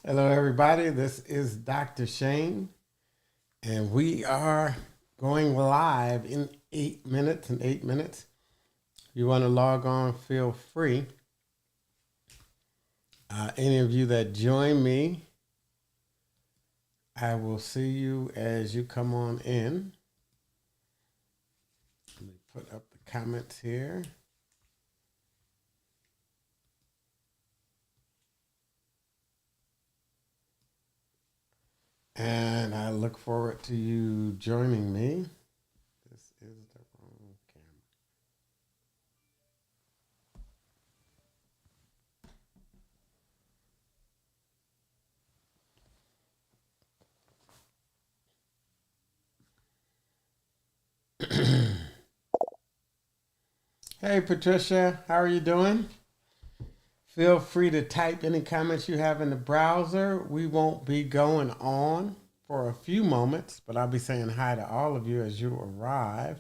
Hello, everybody. This is Dr. Shane, and we are going live in 8 minutes. In 8 minutes, if you want to log on, feel free. Any of you that join me, I will see you as you come on in. Let me put up the comments here. And I look forward to you joining me. This is the wrong camera. Hey, Patricia, how are you doing? Feel free to type any comments you have in the browser. We won't be going on for a few moments, but I'll be saying hi to all of you as you arrive.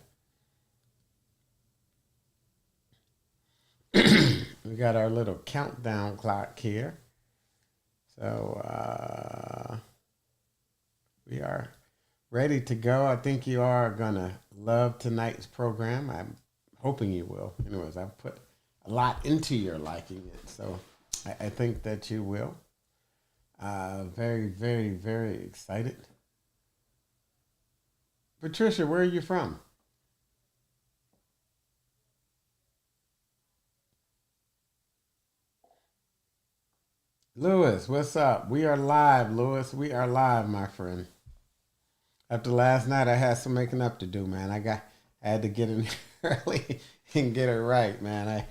We got our little countdown clock here. So we are ready to go. I think you are going to love tonight's program. I'm hoping you will. Anyways, I've put a lot into your liking it, so I think that you will. Very, very, very excited. Patricia, where are you from? Lewis, what's up? We are live, Lewis. We are live, my friend. After last night, I had some making up to do, man. I had to get in early and get it right, man. I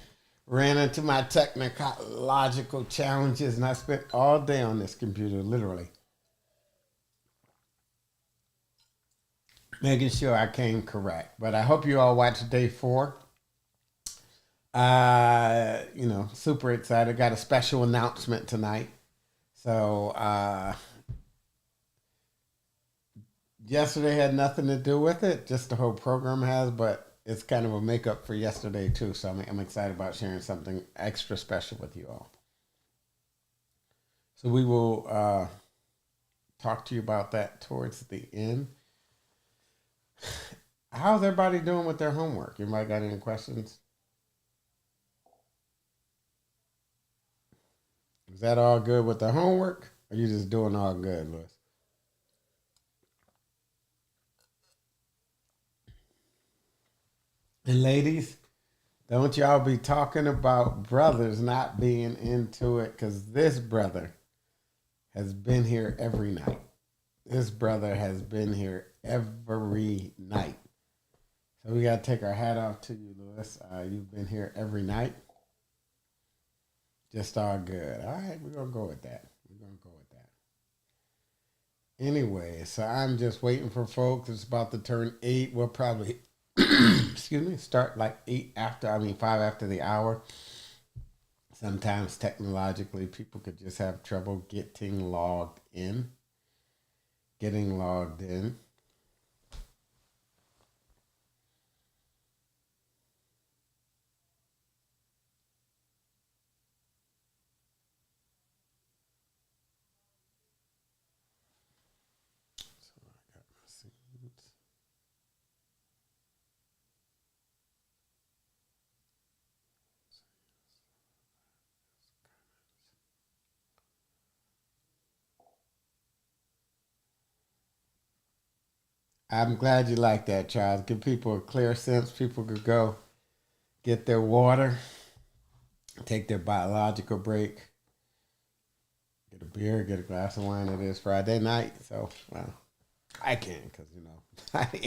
ran into my technological challenges, and I spent all day on this computer, literally, making sure I came correct. But I hope you all watched day 4. Super excited. Got a special announcement tonight. So yesterday had nothing to do with it, just the whole program has, but it's kind of a makeup for yesterday too. So I'm excited about sharing something extra special with you all. So we will talk to you about that towards the end. How's everybody doing with their homework? Anybody got any questions? Is that all good with the homework? Or are you just doing all good, Louis? And ladies, don't y'all be talking about brothers not being into it, because this brother has been here every night. This brother has been here every night. So we got to take our hat off to you, Louis. You've been here every night. Just all good. All right, we're going to go with that. We're going to go with that. Anyway, so I'm just waiting for folks. It's about to turn 8. We'll probably, excuse me, start like 5 after the hour. Sometimes technologically, people could just have trouble getting logged in. So I got my seeds. I'm glad you like that, Charles. Give people a clear sense. People could go get their water, take their biological break, get a beer, get a glass of wine. It is Friday night, so well, I can, because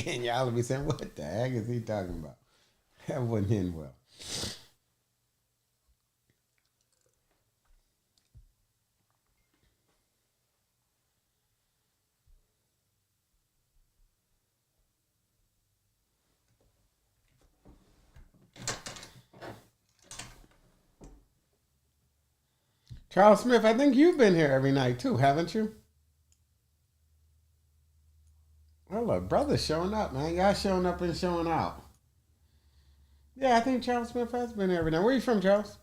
and y'all will be saying, "What the heck is he talking about?" That wouldn't end well. Charles Smith, I think you've been here every night too, haven't you? Well, look, brother's showing up, man. Y'all showing up and showing out. Yeah, I think Charles Smith has been here every night. Where you from, Charles?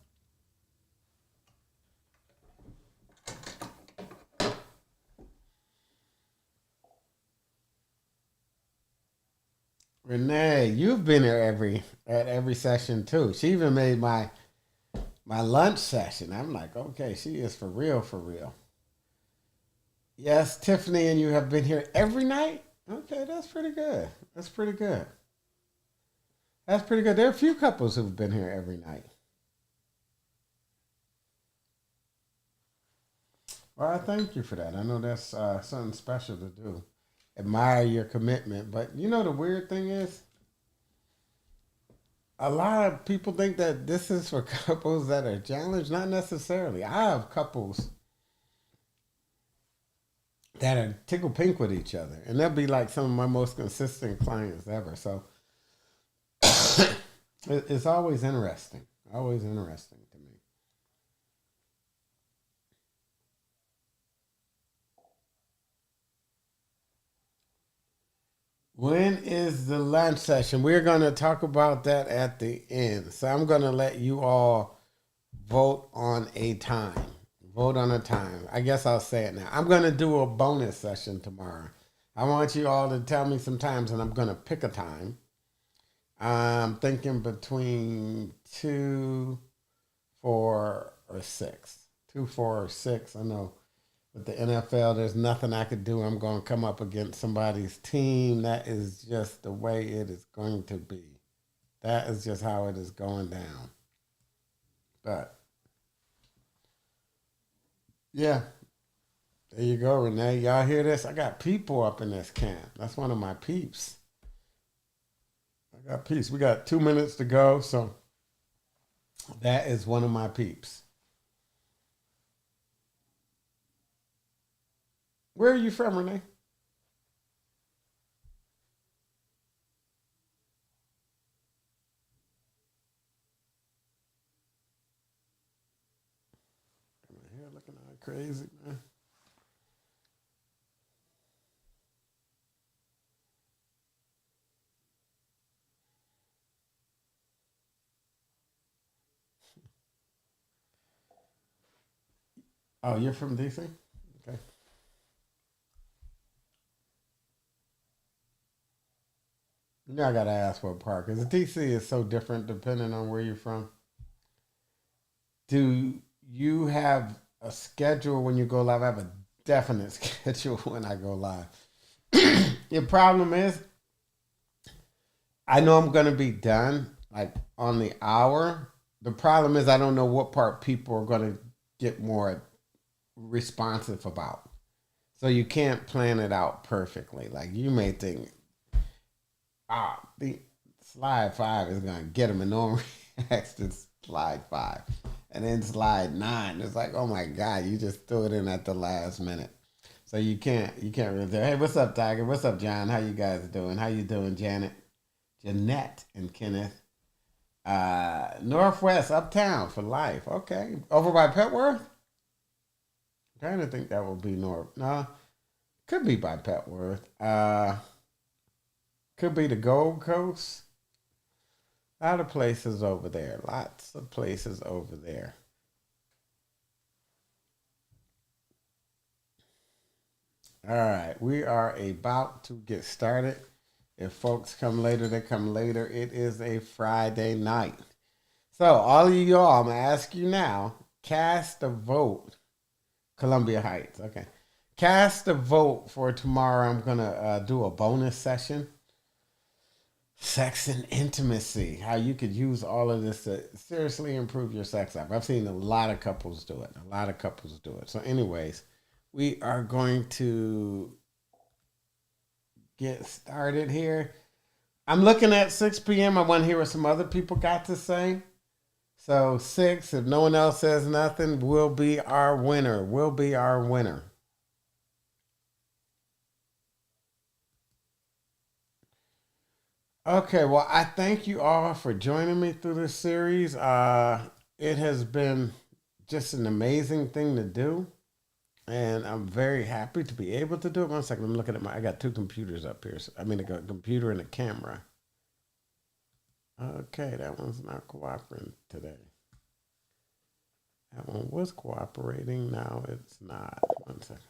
Renee, you've been here at every session too. She even made my lunch session. I'm like, okay, she is for real, for real. Yes, Tiffany and you have been here every night. Okay, that's pretty good. That's pretty good. That's pretty good. There are a few couples who've been here every night. Well, I thank you for that. I know that's something special to do. Admire your commitment. But you know, the weird thing is, a lot of people think that this is for couples that are challenged. Not necessarily. I have couples that are tickle pink with each other, and they'll be like some of my most consistent clients ever. So it's always interesting. Always interesting to me. When is the lunch session? We're going to talk about that at the end. So I'm going to let you all vote on a time. Vote on a time. I guess I'll say it now. I'm going to do a bonus session tomorrow. I want you all to tell me some times, and I'm going to pick a time. I'm thinking between 2, 4, or 6. 2, 4, or 6. I know with the NFL, there's nothing I could do. I'm going to come up against somebody's team. That is just the way it is going to be. That is just how it is going down. But yeah, there you go, Renee. Y'all hear this? I got people up in this camp. That's one of my peeps. I got peeps. We got 2 minutes to go, so that is one of my peeps. Where are you from, Renee? My hair looking all crazy, man. Oh, you're from DC? Okay. Now I gotta ask what part, because DC is so different depending on where you're from. Do you have a schedule when you go live? I have a definite schedule when I go live. The problem is, I know I'm gonna be done like on the hour. The problem is, I don't know what part people are gonna get more responsive about. So you can't plan it out perfectly. Like you may think, the slide 5 is gonna get them, and no one reacts to slide 5, and then slide 9. It's like, oh my god, you just threw it in at the last minute. So you can't really say, hey, what's up, Tiger? What's up, John? How you guys doing? How you doing, Janet, Jeanette, and Kenneth? Northwest, Uptown for life. Okay, over by Petworth. I'm trying to think that would be North. No, could be by Petworth. Could be the Gold Coast. A lot of places over there. Lots of places over there. All right, we are about to get started. If folks come later, they come later. It is a Friday night. So, all of y'all, I'm going to ask you now, cast a vote. Columbia Heights, okay. Cast a vote for tomorrow. I'm going to do a bonus session. Sex and intimacy. How you could use all of this to seriously improve your sex life. I've seen a lot of couples do it. A lot of couples do it. So, anyways, we are going to get started here. I'm looking at 6 p.m. I want to hear what some other people got to say. So 6, if no one else says nothing, will be our winner. Will be our winner. Okay, well, I thank you all for joining me through this series. It has been just an amazing thing to do, and I'm very happy to be able to do it. One second, I'm looking at I got 2 computers up here. So, I mean, I got a computer and a camera. Okay, that one's not cooperating today. That one was cooperating. Now it's not. One second.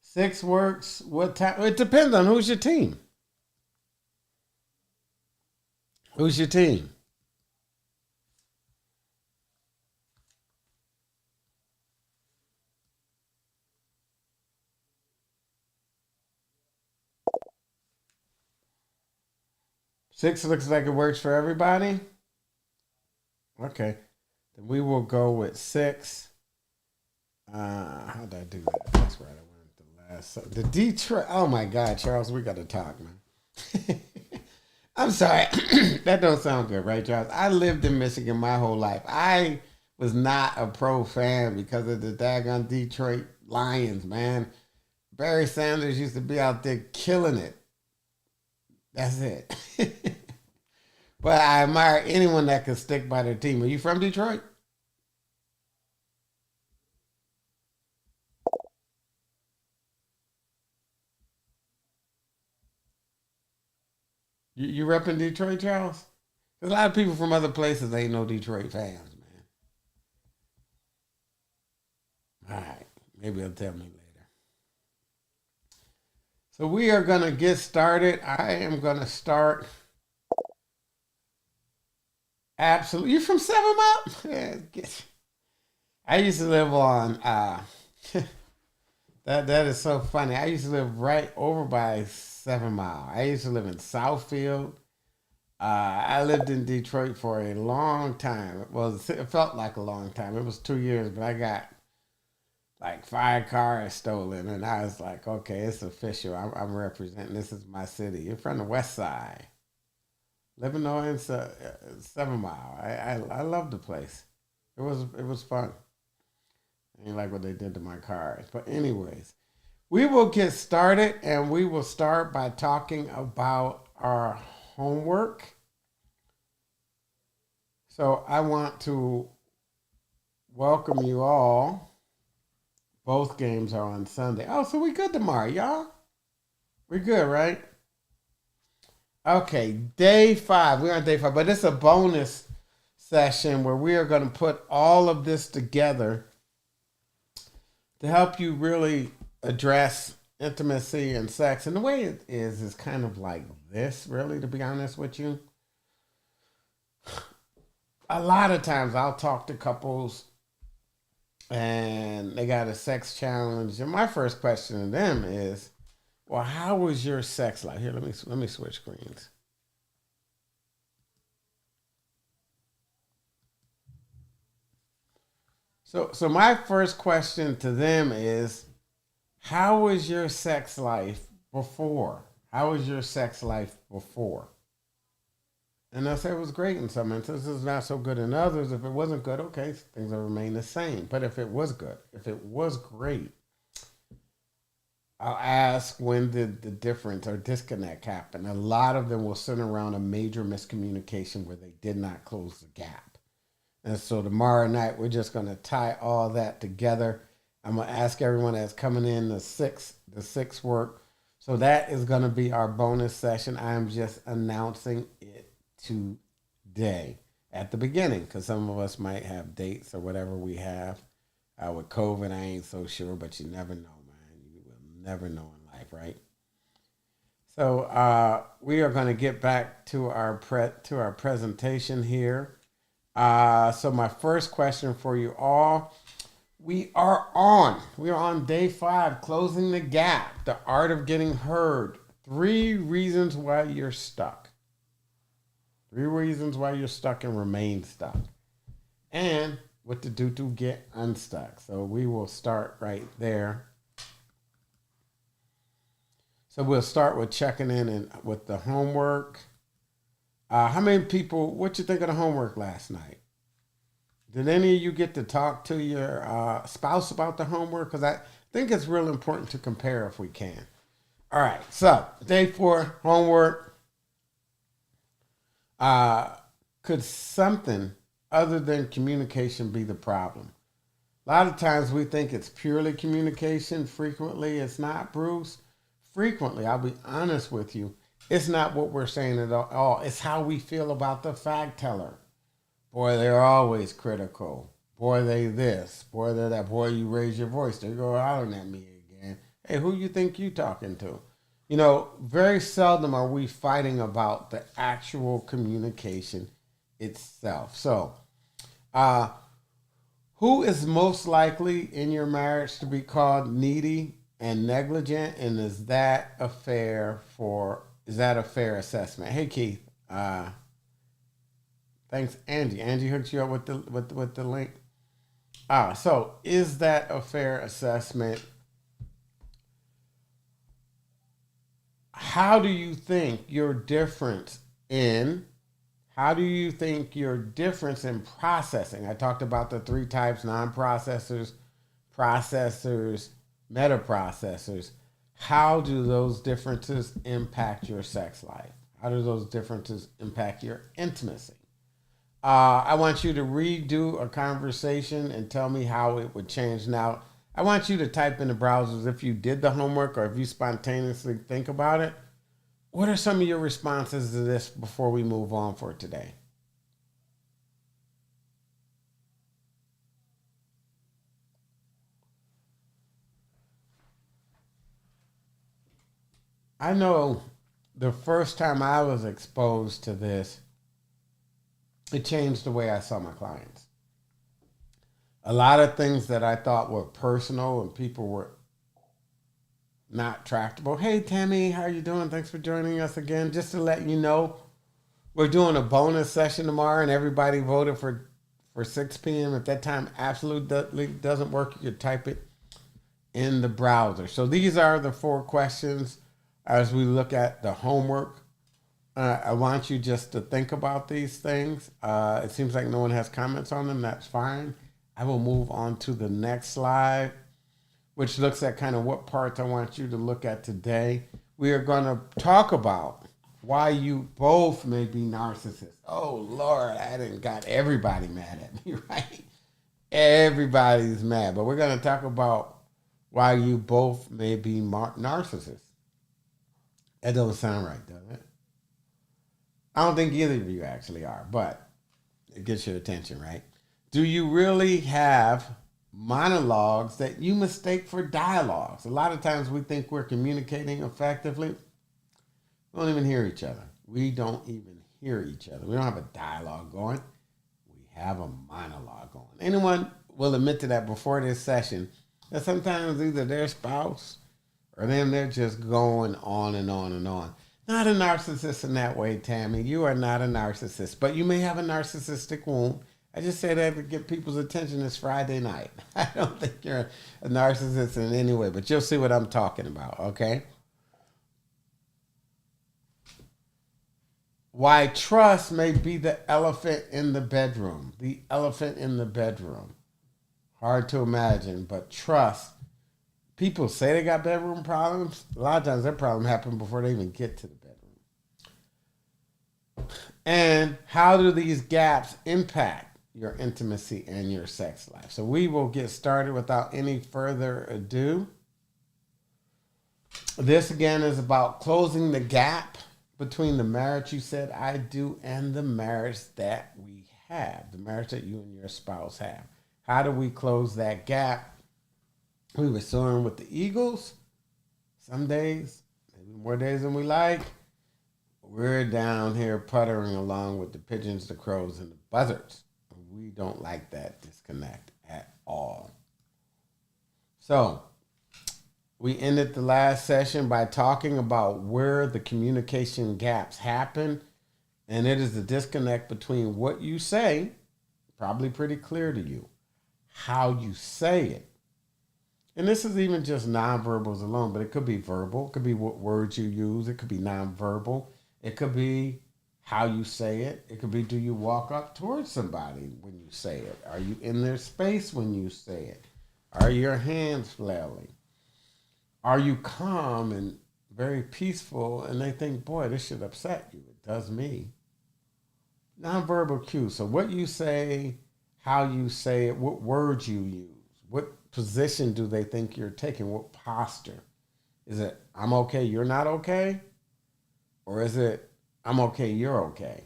6 works. What time? It depends on who's your team. Who's your team? Six looks like it works for everybody. Okay. Then we will go with six. How did I do that? That's right. I went the last. The Detroit. Oh my God, Charles, we got to talk, man. I'm sorry. That don't sound good, right, Charles? I lived in Michigan my whole life. I was not a pro fan because of the daggone Detroit Lions, man. Barry Sanders used to be out there killing it. That's it. But I admire anyone that can stick by their team. Are you from Detroit? You rep in Detroit, Charles? There's a lot of people from other places ain't no Detroit fans, man. All right. Maybe they'll tell me later. So we are going to get started. I am going to start. Absolutely. You from Seven Mile? Yeah, I used to live on that is so funny. I used to live right over by 7 Mile. I used to live in Southfield. I lived in Detroit for a long time. Well, it felt like a long time. It was 2 years, but I got like 5 cars stolen, and I was like, okay, it's official. I'm representing. This is my city. You're from the West Side, living on in 7 Mile. I love the place. It was fun. I ain't like what they did to my cars, but anyways, we will get started, and we will start by talking about our homework. So I want to welcome you all. Both games are on Sunday. Oh, so we good tomorrow, y'all? We good, right? Okay, day 5. We're on day 5, but it's a bonus session where we are going to put all of this together to help you really address intimacy and sex. And the way it is kind of like this, really, to be honest with you. A lot of times I'll talk to couples and they got a sex challenge. And my first question to them is, well, how was your sex life? Here, let me switch screens. So my first question to them is, how was your sex life before? How was your sex life before? And they'll say it was great in some instances, not so good in others. If it wasn't good, okay, things will remain the same. But if it was good, if it was great, I'll ask when did the difference or disconnect happen. A lot of them will center around a major miscommunication where they did not close the gap. And so tomorrow night, we're just going to tie all that together. I'm going to ask everyone that's coming in the six work. So that is going to be our bonus session. I'm just announcing it today at the beginning because some of us might have dates or whatever we have. With COVID, I ain't so sure, but you never know, man. You will never know in life, right? So we are going to get back to our presentation here. So my first question for you all: we are on day 5, closing the gap, the art of getting heard. 3 reasons why you're stuck. 3 reasons why you're stuck and remain stuck, and what to do to get unstuck. So we will start right there. So we'll start with checking in and with the homework. How many people? What you think of the homework last night? Did any of you get to talk to your spouse about the homework? Because I think it's real important to compare if we can. All right. So day 4 homework. Could something other than communication be the problem? A lot of times we think it's purely communication. Frequently, it's not, Bruce. Frequently, I'll be honest with you, it's not what we're saying at all. It's how we feel about the fact teller. Boy, they're always critical. Boy, they this. Boy, they're that. Boy, you raise your voice. They go hollering at me again. Hey, who you think you talking to? Very seldom are we fighting about the actual communication itself. So, uh, who is most likely in your marriage to be called needy and negligent, and is that a fair assessment? Hey Keith, thanks Angie. Angie hooked you up with the link. So is that a fair assessment? How do you think your difference in How do you think your difference in processing? I talked about the three types: non processors, processors, meta processors. How do those differences impact your sex life? How do those differences impact your intimacy? I want you to redo a conversation and tell me how it would change. Now, I want you to type in the browsers if you did the homework or if you spontaneously think about it. What are some of your responses to this before we move on for today? I know the first time I was exposed to this, it changed the way I saw my clients. A lot of things that I thought were personal and people were not tractable. Hey Tammy, how you doing? Thanks for joining us again. Just to let you know, we're doing a bonus session tomorrow, and everybody voted for 6 p.m. If that time absolutely doesn't work, you could type it in the browser. So these are the 4 questions as we look at the homework. I want you just to think about these things. It seems like no one has comments on them. That's fine. I will move on to the next slide, which looks at kind of what parts I want you to look at today. We are going to talk about why you both may be narcissists. Oh, Lord, I didn't got everybody mad at me, right? Everybody's mad. But we're going to talk about why you both may be narcissists. That doesn't sound right, does it? I don't think either of you actually are, but it gets your attention, right? Do you really have monologues that you mistake for dialogues? A lot of times we think we're communicating effectively. We don't even hear each other. We don't even hear each other. We don't have a dialogue going. We have a monologue going. Anyone will admit to that before this session, that sometimes either their spouse or them, they're just going on and on and on. Not a narcissist in that way, Tammy. You are not a narcissist, but you may have a narcissistic wound. I just say that to get people's attention this Friday night. I don't think you're a narcissist in any way, but you'll see what I'm talking about, okay? Why trust may be the elephant in the bedroom. The elephant in the bedroom. Hard to imagine, but trust. People say they got bedroom problems. A lot of times their problem happen before they even get to the bedroom. And how do these gaps impact your intimacy and your sex life? So we will get started without any further ado. This again is about closing the gap between the marriage you said I do and the marriage that we have, the marriage that you and your spouse have. How do we close that gap? We were soaring with the eagles. Some days, maybe more days than we like. We're down here puttering along with the pigeons, the crows, and the buzzards. We don't like that disconnect at all. So, we ended the last session by talking about where the communication gaps happen, and it is the disconnect between what you say, probably pretty clear to you, how you say it. And this is even just nonverbals alone, but it could be verbal. It could be what words you use. It could be nonverbal. It could be how you say it. It could be, do you walk up towards somebody when you say it? Are you in their space when you say it? Are your hands flailing? Are you calm and very peaceful and they think, boy, this should upset you? It does me. Nonverbal cues. So what you say, how you say it, what words you use, what position do they think you're taking, what posture? Is it, I'm okay, you're not okay? Or is it, I'm okay, you're okay?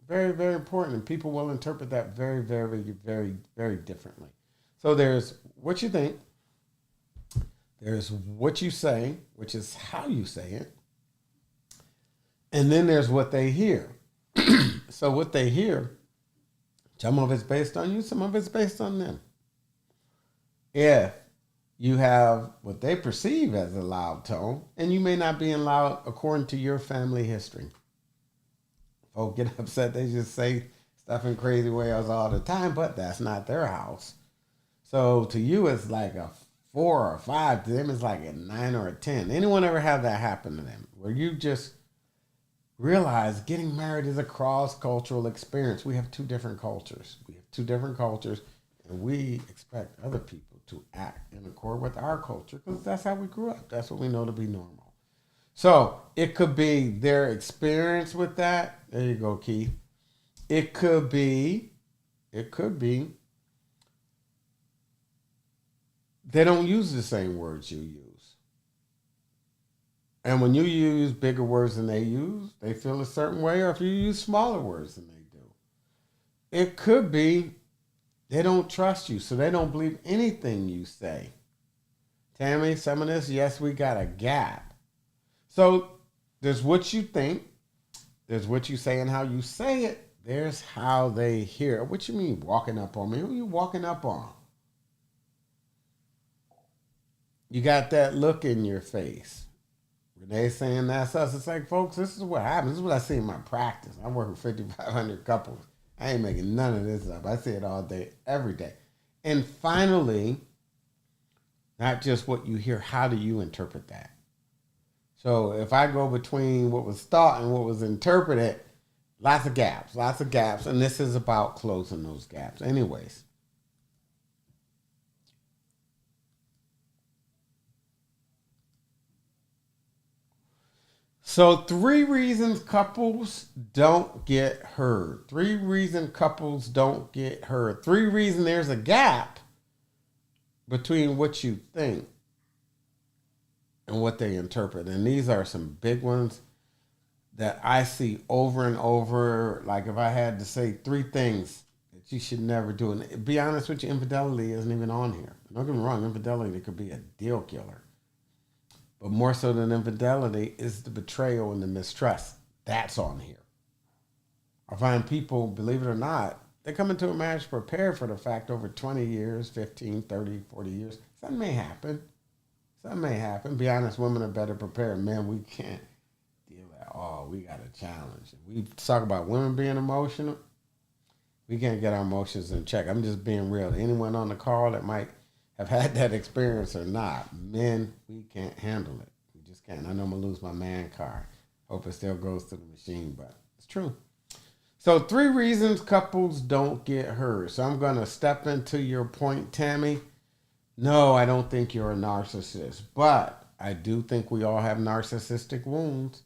Very, very important. And people will interpret that very, very, very, very differently. So there's what you think, There's what you say, which is how you say it. And then there's what they hear. So what they hear, some of it's based on you, some of it's based on them. If you have what they perceive as a loud tone, and you may not be in loud according to your family history. Folks get upset, they just say stuff in crazy ways all the time, but that's not their house. So to you, it's like a 4 or 5. To them, it's like a 9 or a 10. Anyone ever have that happen to them? Where you just realize getting married is a cross-cultural experience. We have 2 different cultures. And we expect other people to act in accord with our culture because that's how we grew up. That's what we know to be normal. So it could be their experience with that. There you go, Keith. It could be they don't use the same words you use. And when you use bigger words than they use, they feel a certain way, or if you use smaller words than they do. It could be they don't trust you, so they don't believe anything you say. Tammy, some of this, yes, we got a gap. So there's what you think, there's what you say and how you say it, there's how they hear. What you mean walking up on me? Who are you walking up on? You got that look in your face. Renee's saying that's us. It's like, folks, this is what happens. This is what I see in my practice. I work with 5,500 couples. I ain't making none of this up. I see it all day, every day. And finally, not just what you hear, how do you interpret that? So if I go between what was thought and what was interpreted, lots of gaps. And this is about closing those gaps. Anyways. So 3 reasons couples don't get heard. 3 reasons couples don't get heard. 3 reasons there's a gap between what you think and what they interpret. And these are some big ones that I see over and over. Like if I had to say 3 things that you should never do. And be honest with you, infidelity isn't even on here. Don't get me wrong, infidelity could be a deal killer. But more so than infidelity is the betrayal and the mistrust. That's on here. I find people, believe it or not, they come into a marriage prepared for the fact over 20 years, 15, 30, 40 years. Something may happen. Be honest, women are better prepared. Men, we can't deal at all. We got a challenge. We talk about women being emotional. We can't get our emotions in check. I'm just being real. Anyone on the call that might have had that experience or not, men, we can't handle it. We just can't. I know I'm going to lose my man card. Hope it still goes to the machine, but it's true. So 3 reasons couples don't get heard. So I'm going to step into your point, Tammy. No, I don't think you're a narcissist, but I do think we all have narcissistic wounds.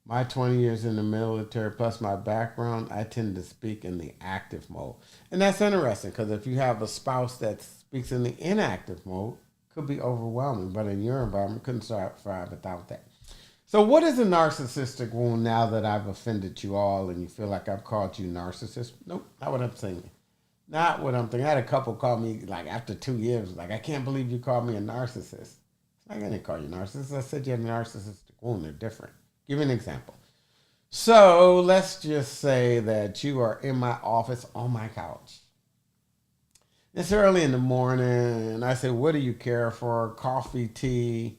My 20 years in the military plus my background, I tend to speak in the active mode. And that's interesting because if you have a spouse that speaks in the inactive mode, it could be overwhelming. But in your environment, couldn't thrive without that. So what is a narcissistic wound now that I've offended you all and you feel like I've called you narcissist? Nope, not what I'm saying. Not what I'm thinking. I had a couple call me like after 2 years, like, I can't believe you called me a narcissist. I didn't call you a narcissist. I said you have a narcissistic wound. They're different. Give me an example. So let's just say that you are in my office on my couch. It's early in the morning, and I say, what do you care for? Coffee, tea,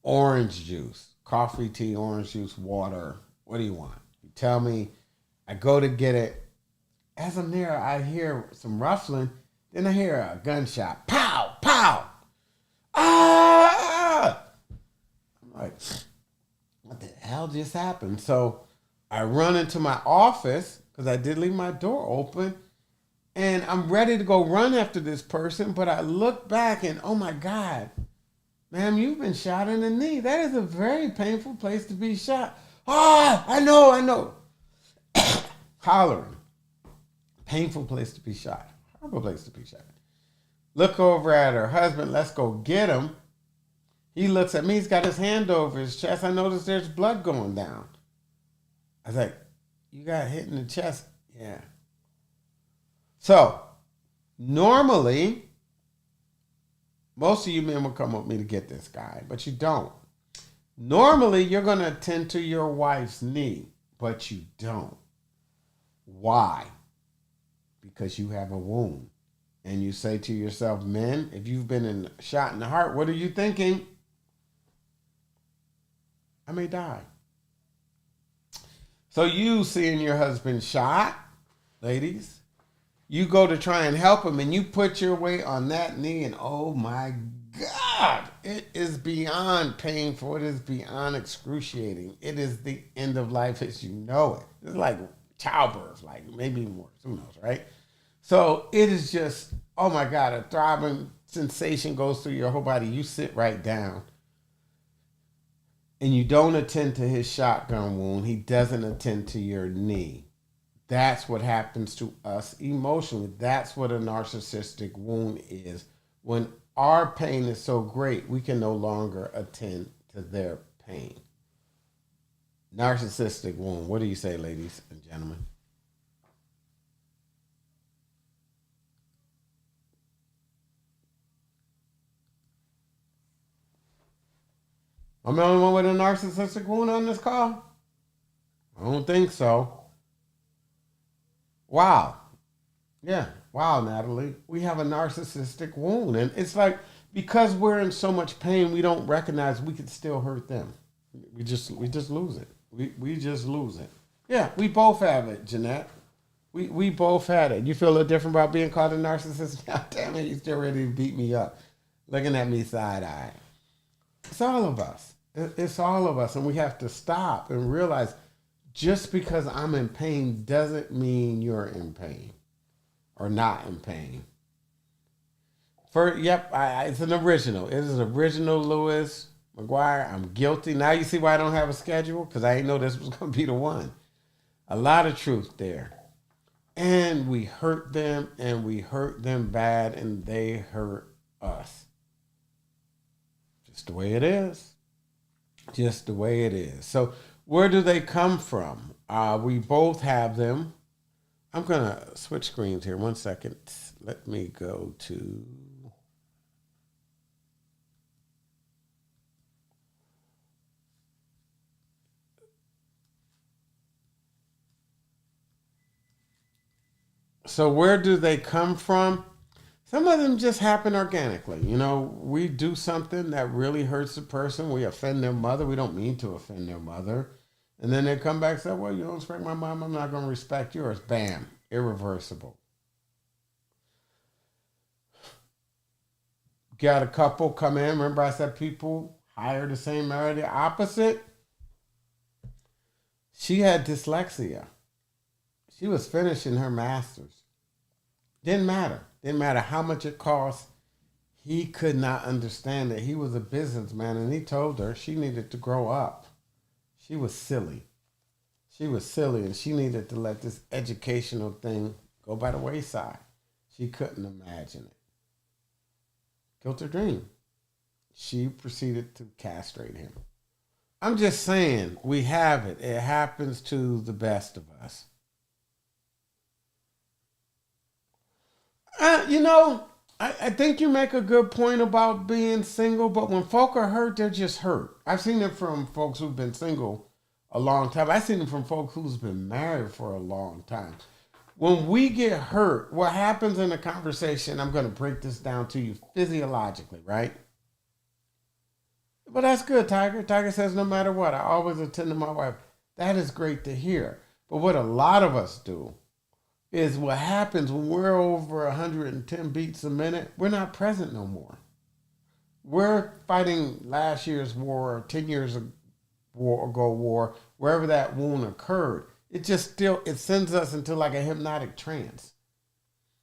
orange juice. Coffee, tea, orange juice, water. What do you want? You tell me. I go to get it. As I'm there, I hear some ruffling. Then I hear a gunshot. Pow, pow. Ah! I'm like, what the hell just happened? So I run into my office because I did leave my door open. And I'm ready to go run after this person. But I look back and, oh my God, ma'am, you've been shot in the knee. That is a very painful place to be shot. Ah, I know. Hollering. Painful place to be shot. Horrible place to be shot. Look over at her husband. Let's go get him. He looks at me. He's got his hand over his chest. I notice there's blood going down. I was like, you got hit in the chest? Yeah. So, normally, Most of you men will come with me to get this guy, but you don't. Normally, you're going to attend to your wife's knee, but you don't. Why? Because you have a wound. And you say to yourself, men, if you've been shot in the heart, what are you thinking? I may die. So you seeing your husband shot, ladies, you go to try and help him and you put your weight on that knee and oh my God, it is beyond painful. It is beyond excruciating. It is the end of life as you know it. It's like childbirth, like maybe more, who knows, right? So it is just, oh my God, a throbbing sensation goes through your whole body. You sit right down and you don't attend to his shotgun wound. He doesn't attend to your knee. That's what happens to us emotionally. That's what a narcissistic wound is. When our pain is so great, we can no longer attend to their pain. Narcissistic wound. What do you say, ladies and gentlemen? I'm the only one with a narcissistic wound on this call? I don't think so. Wow. Yeah. Wow, Natalie. We have a narcissistic wound. And it's like, because we're in so much pain, we don't recognize we could still hurt them. We just lose it. We just lose it. Yeah, we both have it, Jeanette. We both had it. You feel a little different about being called a narcissist? God damn it, you're still ready to beat me up. Looking at me side-eye. It's all of us. It's all of us. And we have to stop and realize just because I'm in pain doesn't mean you're in pain or not in pain. It's an original. It is an original Lewis McGuire. I'm guilty. Now you see why I don't have a schedule? Because I didn't know this was going to be the one. A lot of truth there. And we hurt them, and we hurt them bad, and they hurt us. Just the way it is. Just the way it is. So where do they come from? We both have them. I'm going to switch screens here. 1 second. Let me go to... So where do they come from? Some of them just happen organically. You know, we do something that really hurts the person. We offend their mother. We don't mean to offend their mother. And then they come back and say, well, you don't respect my mom. I'm not going to respect yours. Bam. Irreversible. Got a couple come in. Remember I said people hire the same, marry the opposite? She had dyslexia. She was finishing her master's. Didn't matter. Didn't matter how much it cost. He could not understand it. He was a businessman, and he told her she needed to grow up. She was silly. She was silly, and she needed to let this educational thing go by the wayside. She couldn't imagine it. Killed her dream. She proceeded to castrate him. I'm just saying, we have it. It happens to the best of us. I think you make a good point about being single, but when folk are hurt, they're just hurt. I've seen it from folks who've been single a long time. I've seen it from folks who's been married for a long time. When we get hurt, what happens in a conversation, I'm going to break this down to you physiologically, right? But that's good, Tiger. Tiger says no matter what, I always attend to my wife. That is great to hear. But what a lot of us do is what happens when we're over 110 beats a minute, we're not present no more. We're fighting last year's war or 10 years ago war, wherever that wound occurred. It sends us into like a hypnotic trance.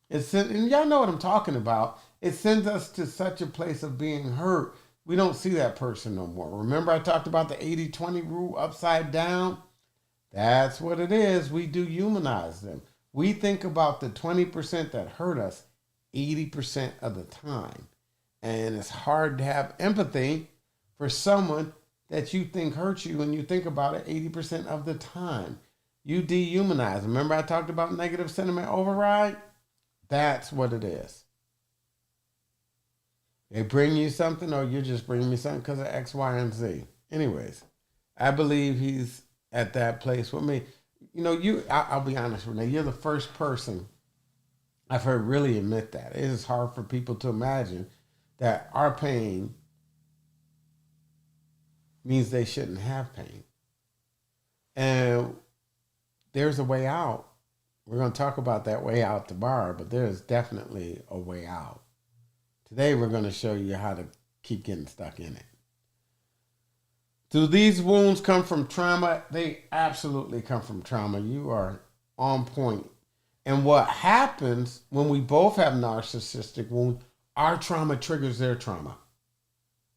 And y'all know what I'm talking about. It sends us to such a place of being hurt, we don't see that person no more. Remember I talked about the 80-20 rule upside down? That's what it is. We do humanize them. We think about the 20% that hurt us 80% of the time. And it's hard to have empathy for someone that you think hurts you when you think about it 80% of the time. You dehumanize. Remember I talked about negative sentiment override? That's what it is. They bring you something, or you're just bringing me something because of X, Y, and Z. Anyways, I believe he's at that place with me. You know, I'll be honest, Renee, you're the first person I've heard really admit that. It is hard for people to imagine that our pain means they shouldn't have pain. And there's a way out. We're going to talk about that way out tomorrow, but there's definitely a way out. Today, we're going to show you how to keep getting stuck in it. Do these wounds come from trauma? They absolutely come from trauma. You are on point. And what happens when we both have narcissistic wounds, our trauma triggers their trauma.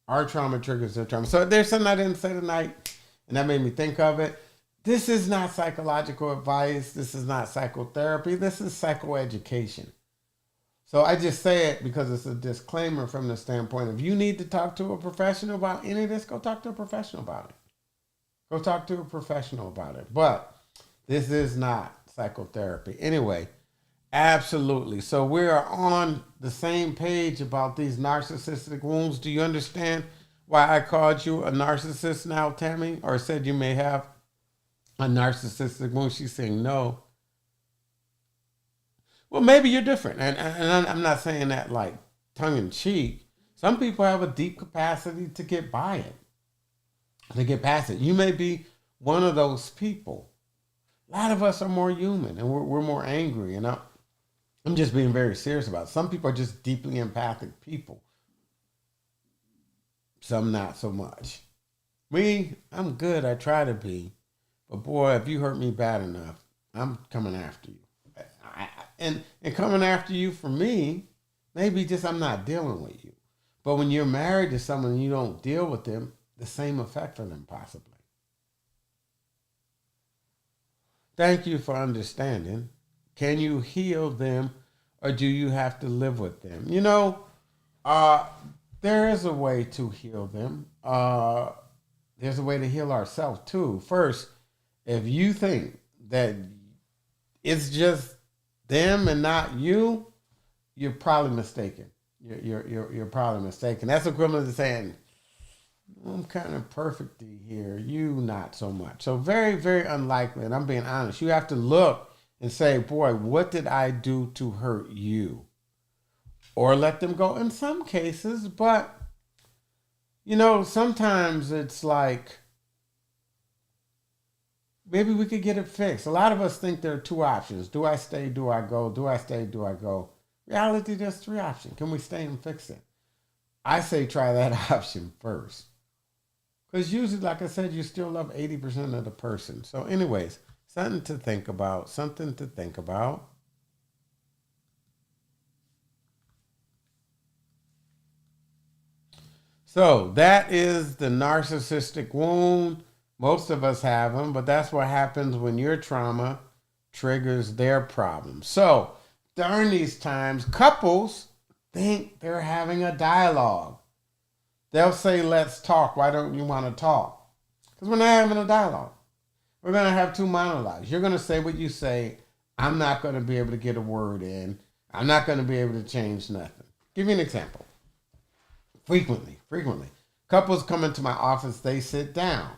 Our trauma triggers their trauma. So there's something I didn't say tonight, and that made me think of it. This is not psychological advice. This is not psychotherapy. This is psychoeducation. So I just say it because it's a disclaimer from the standpoint, if you need to talk to a professional about any of this, go talk to a professional about it. Go talk to a professional about it. But this is not psychotherapy. Anyway, absolutely. So we are on the same page about these narcissistic wounds. Do you understand why I called you a narcissist now, Tammy? Or said you may have a narcissistic wound? She's saying no. Well, maybe you're different. And I'm not saying that like tongue in cheek. Some people have a deep capacity to get by it, to get past it. You may be one of those people. A lot of us are more human and we're more angry. And I'm just being very serious about it. Some people are just deeply empathic people. Some not so much. Me, I'm good. I try to be. But boy, if you hurt me bad enough, I'm coming after you. And coming after you for me, maybe just I'm not dealing with you. But when you're married to someone and you don't deal with them, the same effect for them possibly. Thank you for understanding. Can you heal them or do you have to live with them? You know, there is a way to heal them. There's a way to heal ourselves too. First, if you think that it's just them and not you, you're probably mistaken. You're probably mistaken. That's equivalent to saying, I'm kind of perfect here. You not so much. So very, very unlikely. And I'm being honest. You have to look and say, boy, what did I do to hurt you? Or let them go in some cases. But, you know, sometimes it's like, maybe we could get it fixed. A lot of us think there are two options. Do I stay? Do I go? Do I stay? Do I go? Reality, there's three options. Can we stay and fix it? I say try that option first. Because usually, like I said, you still love 80% of the person. So anyways, something to think about. Something to think about. So that is the narcissistic wound. Most of us have them, but that's what happens when your trauma triggers their problem. So during these times, couples think they're having a dialogue. They'll say, let's talk. Why don't you want to talk? Because we're not having a dialogue. We're going to have two monologues. You're going to say what you say. I'm not going to be able to get a word in. I'm not going to be able to change nothing. Give you an example. Frequently. Couples come into my office, they sit down.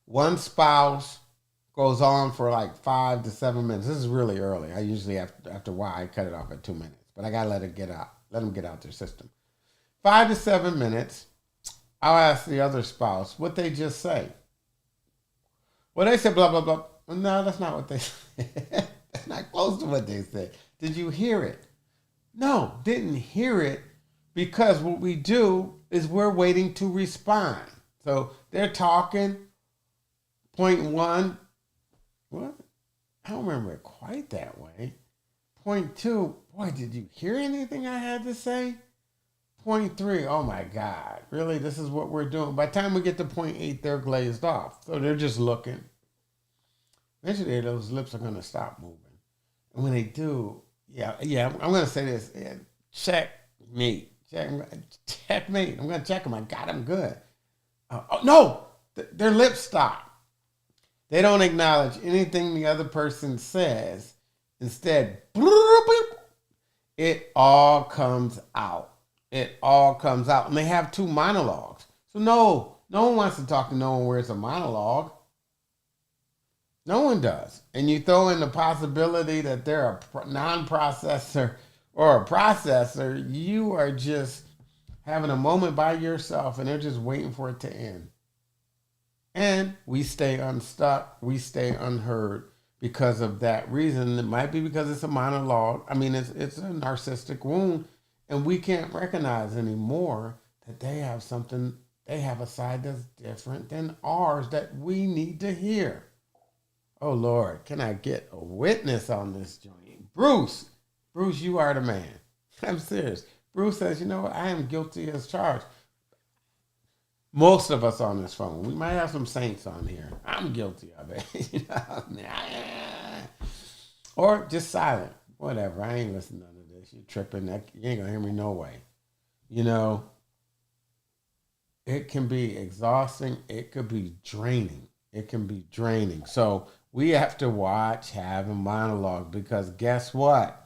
One spouse goes on for like 5 to 7 minutes. This is really early. I usually, after a while, I cut it off at 2 minutes. But I got to let them get out their system. 5 to 7 minutes, I'll ask the other spouse what they just say. Well, they said blah, blah, blah. Well, no, that's not what they said. That's not close to what they said. Did you hear it? No, didn't hear it because what we do is we're waiting to respond. So they're talking. Point one, what? I don't remember it quite that way. Point two, boy, did you hear anything I had to say? Point three, oh my God, really? This is what we're doing. By the time we get to point eight, they're glazed off. So they're just looking. Eventually, those lips are going to stop moving. And when they do, yeah, I'm going to say this. Yeah, checkmate. Checkmate. I'm going to check them. I got them good. No, their lips stop. They don't acknowledge anything the other person says. Instead, it all comes out. it all comes out. And they have two monologues. So no one wants to talk to no one where it's a monologue. No one does. And you throw in the possibility that they're a non-processor or a processor, you are just having a moment by yourself and they're just waiting for it to end. And we stay unstuck, we stay unheard because of that reason. It might be because it's a monologue. I mean, it's a narcissistic wound, and we can't recognize anymore that they have something, they have a side that's different than ours that we need to hear. Oh Lord, can I get a witness on this joint? Bruce, you are the man. I'm serious. Bruce says, you know what? I am guilty as charged. Most of us on this phone. We might have some saints on here. I'm guilty of it. You know? Or just silent. Whatever. I ain't listening to none of this. You tripping. You ain't gonna hear me no way. You know, it can be exhausting. It could be draining. It can be draining. So we have to watch, have a monologue, because guess what?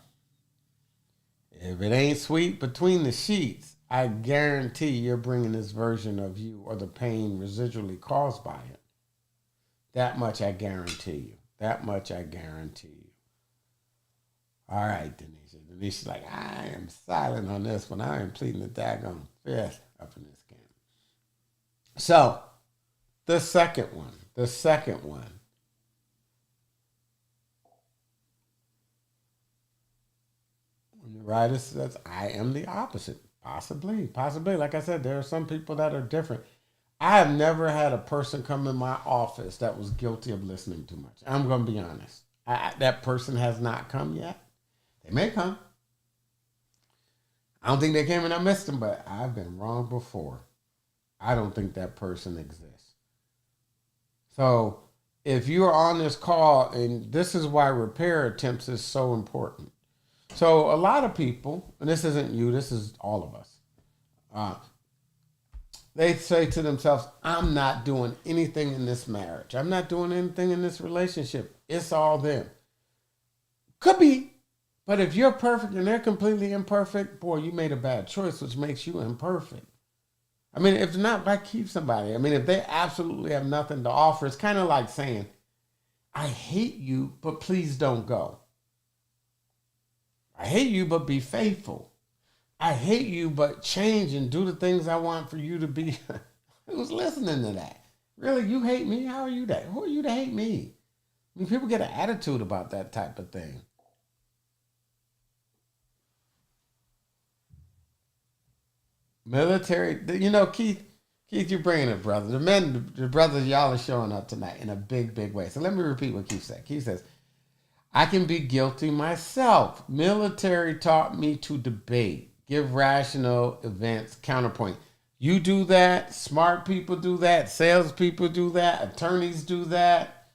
If it ain't sweet between the sheets, I guarantee you're bringing this version of you or the pain residually caused by it. That much I guarantee you. That much I guarantee you. All right, Denise. Denise's like, I am silent on this one. I am pleading the daggone fifth up in this game. So, the second one. When the writer says, I am the opposite. Possibly. Like I said, there are some people that are different. I have never had a person come in my office that was guilty of listening too much. I'm going to be honest. That person has not come yet. They may come. I don't think they came and I missed them, but I've been wrong before. I don't think that person exists. So if you're on this call, and this is why repair attempts is so important. So a lot of people, and this isn't you, this is all of us, they say to themselves, I'm not doing anything in this marriage. I'm not doing anything in this relationship. It's all them. Could be. But if you're perfect and they're completely imperfect, boy, you made a bad choice, which makes you imperfect. I mean, if not, why keep somebody? I mean, if they absolutely have nothing to offer, it's kind of like saying, I hate you, but please don't go. I hate you, but be faithful. I hate you, but change and do the things I want for you to be. Who's listening to that? Really, you hate me? How are you that? Who are you to hate me? I mean, people get an attitude about that type of thing. Military, you know, Keith, you're bringing it, brother. The brothers, y'all are showing up tonight in a big, big way. So let me repeat what Keith said. Keith says, I can be guilty myself. Military taught me to debate, give rational events counterpoint. You do that. Smart people do that. Salespeople do that. Attorneys do that.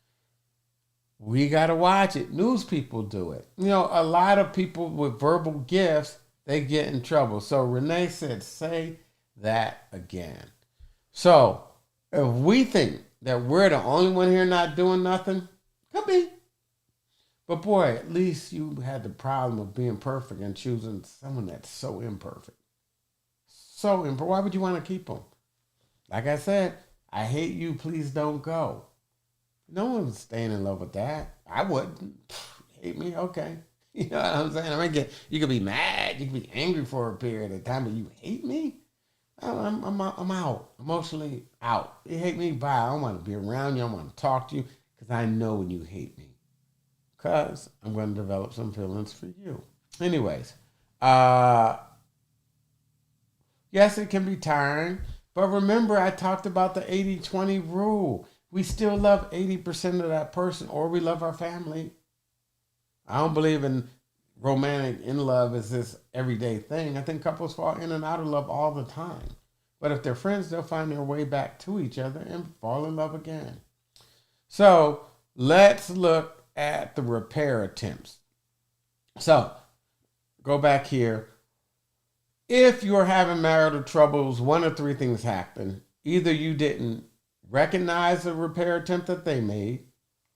We got to watch it. News people do it. You know, a lot of people with verbal gifts, they get in trouble. So Renee said, say that again. So if we think that we're the only one here not doing nothing, could be. But boy, at least you had the problem of being perfect and choosing someone that's so imperfect. So imperfect. Why would you want to keep them? Like I said, I hate you, please don't go. No one's staying in love with that. I wouldn't. Hate me? Okay. You know what I'm saying? I mean, you could be mad, you could be angry for a period of time, but you hate me? I'm out. Emotionally out. You hate me? Bye. I don't want to be around you. I don't want to talk to you because I know when you hate me. Because I'm going to develop some feelings for you. Anyways, yes, it can be tiring. But remember, I talked about the 80-20 rule. We still love 80% of that person, or we love our family. I don't believe in romantic in love as this everyday thing. I think couples fall in and out of love all the time. But if they're friends, they'll find their way back to each other and fall in love again. So let's look at the repair attempts. So go back here. If you're having marital troubles, one of three things happen. Either you didn't recognize the repair attempt that they made,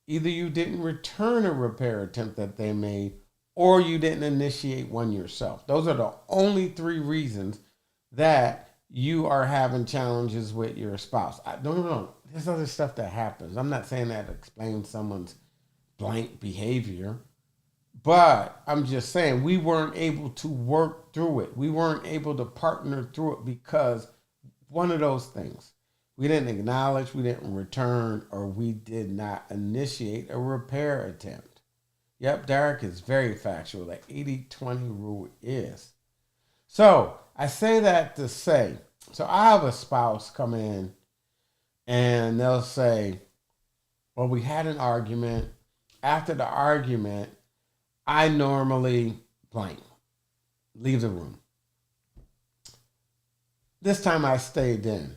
either you didn't return a repair attempt that they made, or you didn't initiate one yourself. Those are the only three reasons that you are having challenges with your spouse. No. There's other stuff that happens. I'm not saying that explains someone's blank behavior, but I'm just saying we weren't able to work through it. We weren't able to partner through it because one of those things. We didn't acknowledge, we didn't return, or we did not initiate a repair attempt. Yep, Derek is very factual. The 80-20 rule is. So I say that to say, so I have a spouse come in and they'll say, well, we had an argument. After the argument, I normally blank, leave the room. This time I stayed in.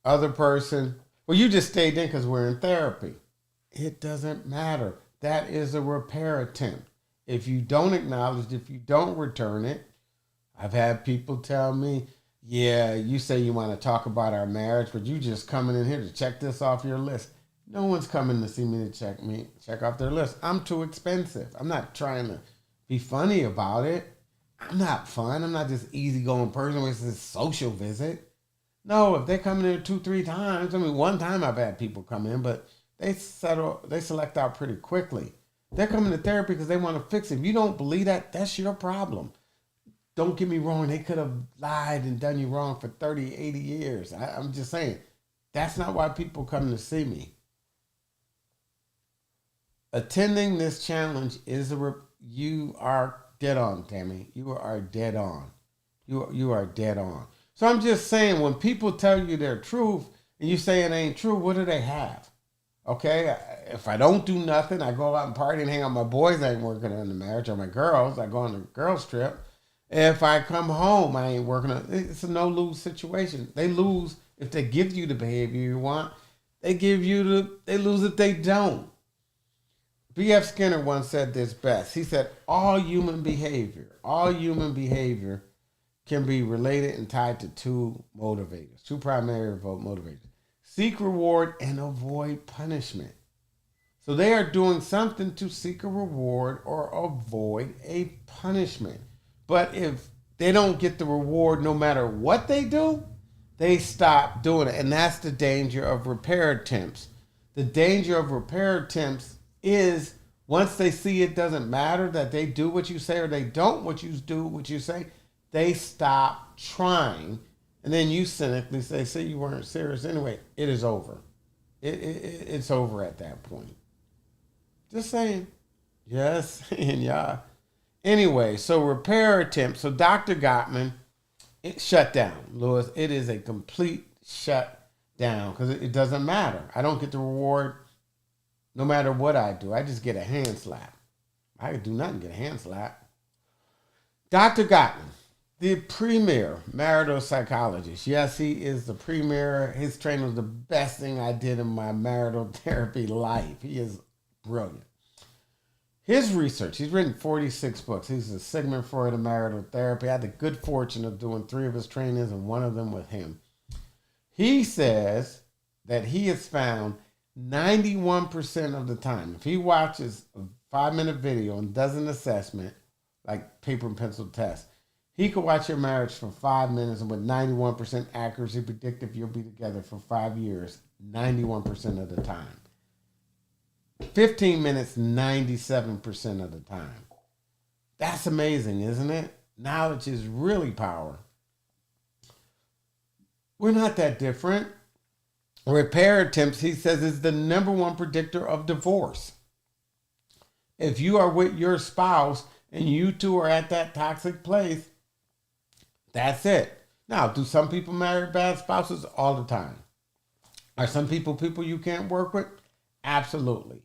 Other person, well, you just stayed in because we're in therapy. It doesn't matter. That is a repair attempt. If you don't acknowledge, if you don't return it, I've had people tell me, yeah, you say you want to talk about our marriage, but you just coming in here to check this off your list. No one's coming to see me to check off their list. I'm too expensive. I'm not trying to be funny about it. I'm not fun. I'm not this easygoing person with this social visit. No, if they come in here 2-3 times, I mean, one time I've had people come in, but they select out pretty quickly. They're coming to therapy because they want to fix it. If you don't believe that, that's your problem. Don't get me wrong. They could have lied and done you wrong for 30, 80 years. I'm just saying, that's not why people come to see me. Attending this challenge is you are dead on, Tammy. You are dead on. You are dead on. So I'm just saying, when people tell you their truth and you say it ain't true, what do they have? Okay, if I don't do nothing, I go out and party and hang out with my boys, I ain't working on the marriage, or my girls, I go on a girls trip. If I come home, I ain't working on it. It's a no-lose situation. They lose if they give you the behavior you want. They lose if they don't. B.F. Skinner once said this best. He said, all human behavior can be related and tied to two primary motivators. Seek reward and avoid punishment. So they are doing something to seek a reward or avoid a punishment. But if they don't get the reward no matter what they do, they stop doing it. And that's the danger of repair attempts. The danger of repair attempts is once they see it doesn't matter that they do what you say or they don't do what you say, they stop trying. And then you cynically say you weren't serious anyway. It is over. It's over at that point. Just saying. Yes, and yeah. Anyway, so repair attempt. So Dr. Gottman, it shut down, Lewis. It is a complete shut down because it doesn't matter. I don't get the reward no matter what I do. I just get a hand slap. I could do nothing, get a hand slap. Dr. Gottman, the premier marital psychologist. Yes, he is the premier. His training was the best thing I did in my marital therapy life. He is brilliant. His research, he's written 46 books. He's a Sigmund Freud of marital therapy. I had the good fortune of doing 3 of his trainings and one of them with him. He says that he has found 91% of the time, if he watches a 5-minute video and does an assessment, like paper and pencil test, he could watch your marriage for 5 minutes and with 91% accuracy predict if you'll be together for 5 years, 91% of the time. 15 minutes, 97% of the time. That's amazing, isn't it? Knowledge is really power. We're not that different. Repair attempts, he says, is the number one predictor of divorce. If you are with your spouse and you two are at that toxic place, that's it. Now, do some people marry bad spouses? All the time. Are some people you can't work with? Absolutely.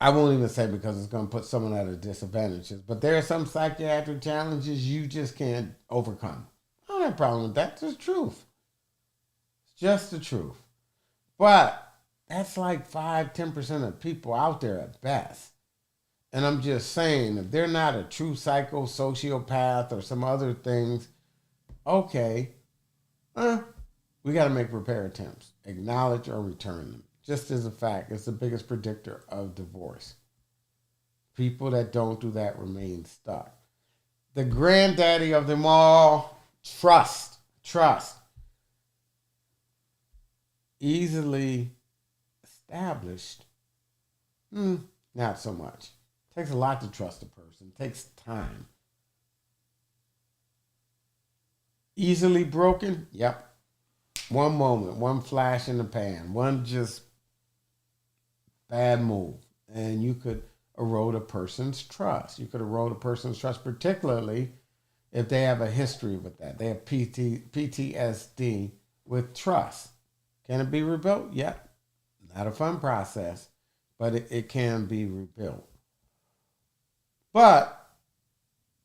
I won't even say because it's going to put someone at a disadvantage. But there are some psychiatric challenges you just can't overcome. I don't have a problem with that. It's the truth. It's just the truth. But that's like 5-10% of people out there at best. And I'm just saying, if they're not a true sociopath or some other things, okay, we got to make repair attempts. Acknowledge or return them. Just as a fact, it's the biggest predictor of divorce. People that don't do that remain stuck. The granddaddy of them all, trust. Trust. Easily established, not so much. Takes a lot to trust a person. Takes time. Easily broken? Yep. One moment, one flash in the pan, one just bad move, and you could erode a person's trust. You could erode a person's trust, particularly if they have a history with that. They have PTSD with trust. Can it be rebuilt? Yep. Not a fun process, but it can be rebuilt. But,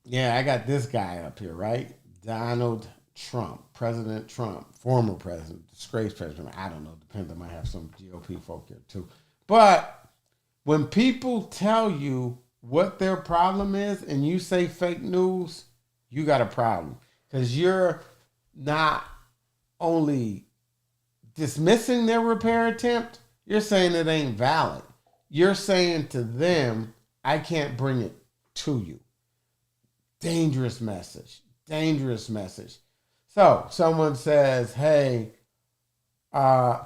yeah, I got this guy up here, right? Donald Trump, President Trump, former president, disgraced president. I don't know, depends. I might have some GOP folk here too. But when people tell you what their problem is and you say fake news, you got a problem. Because you're not only dismissing their repair attempt, you're saying it ain't valid. You're saying to them, I can't bring it to you. Dangerous message. Dangerous message. So someone says, hey, had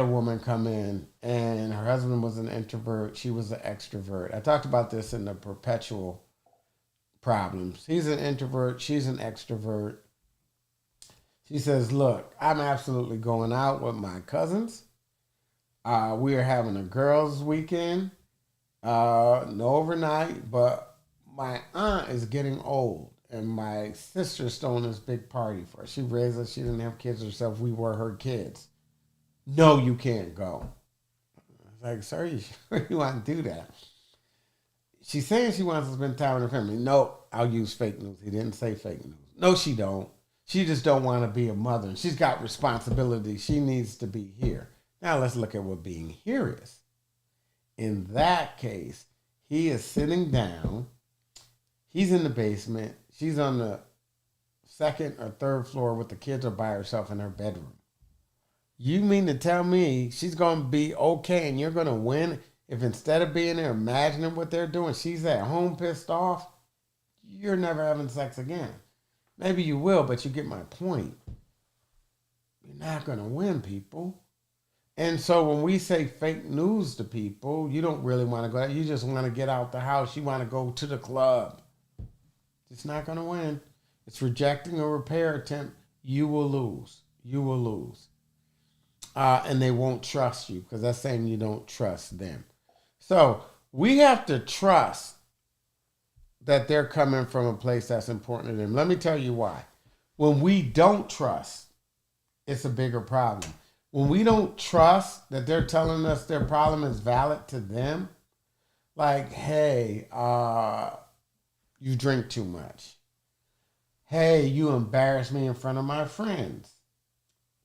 a woman come in and her husband was an introvert. She was an extrovert. I talked about this in the perpetual problems. He's an introvert. She's an extrovert. She says, look, I'm absolutely going out with my cousins. We are having a girls' weekend. No overnight, but my aunt is getting old. And my sister's throwing this big party for her. She raised us. She didn't have kids herself. We were her kids. No, you can't go. I was like, sir, you sure you want to do that? She's saying she wants to spend time with her family. No, I'll use fake news. He didn't say fake news. No, she don't. She just don't want to be a mother. She's got responsibility. She needs to be here. Now let's look at what being here is. In that case, he is sitting down. He's in the basement. She's on the second or third floor with the kids or by herself in her bedroom. You mean to tell me she's going to be okay and you're going to win if instead of being there imagining what they're doing, she's at home pissed off? You're never having sex again. Maybe you will, but you get my point. You're not going to win, people. And so when we say fake news to people, you don't really want to go out. You just want to get out the house. You want to go to the club. It's not going to win. It's rejecting a repair attempt. You will lose. You will lose. And they won't trust you because that's saying you don't trust them. So we have to trust that they're coming from a place that's important to them. Let me tell you why. When we don't trust, it's a bigger problem. When we don't trust that they're telling us their problem is valid to them, like, hey, you drink too much. Hey, you embarrass me in front of my friends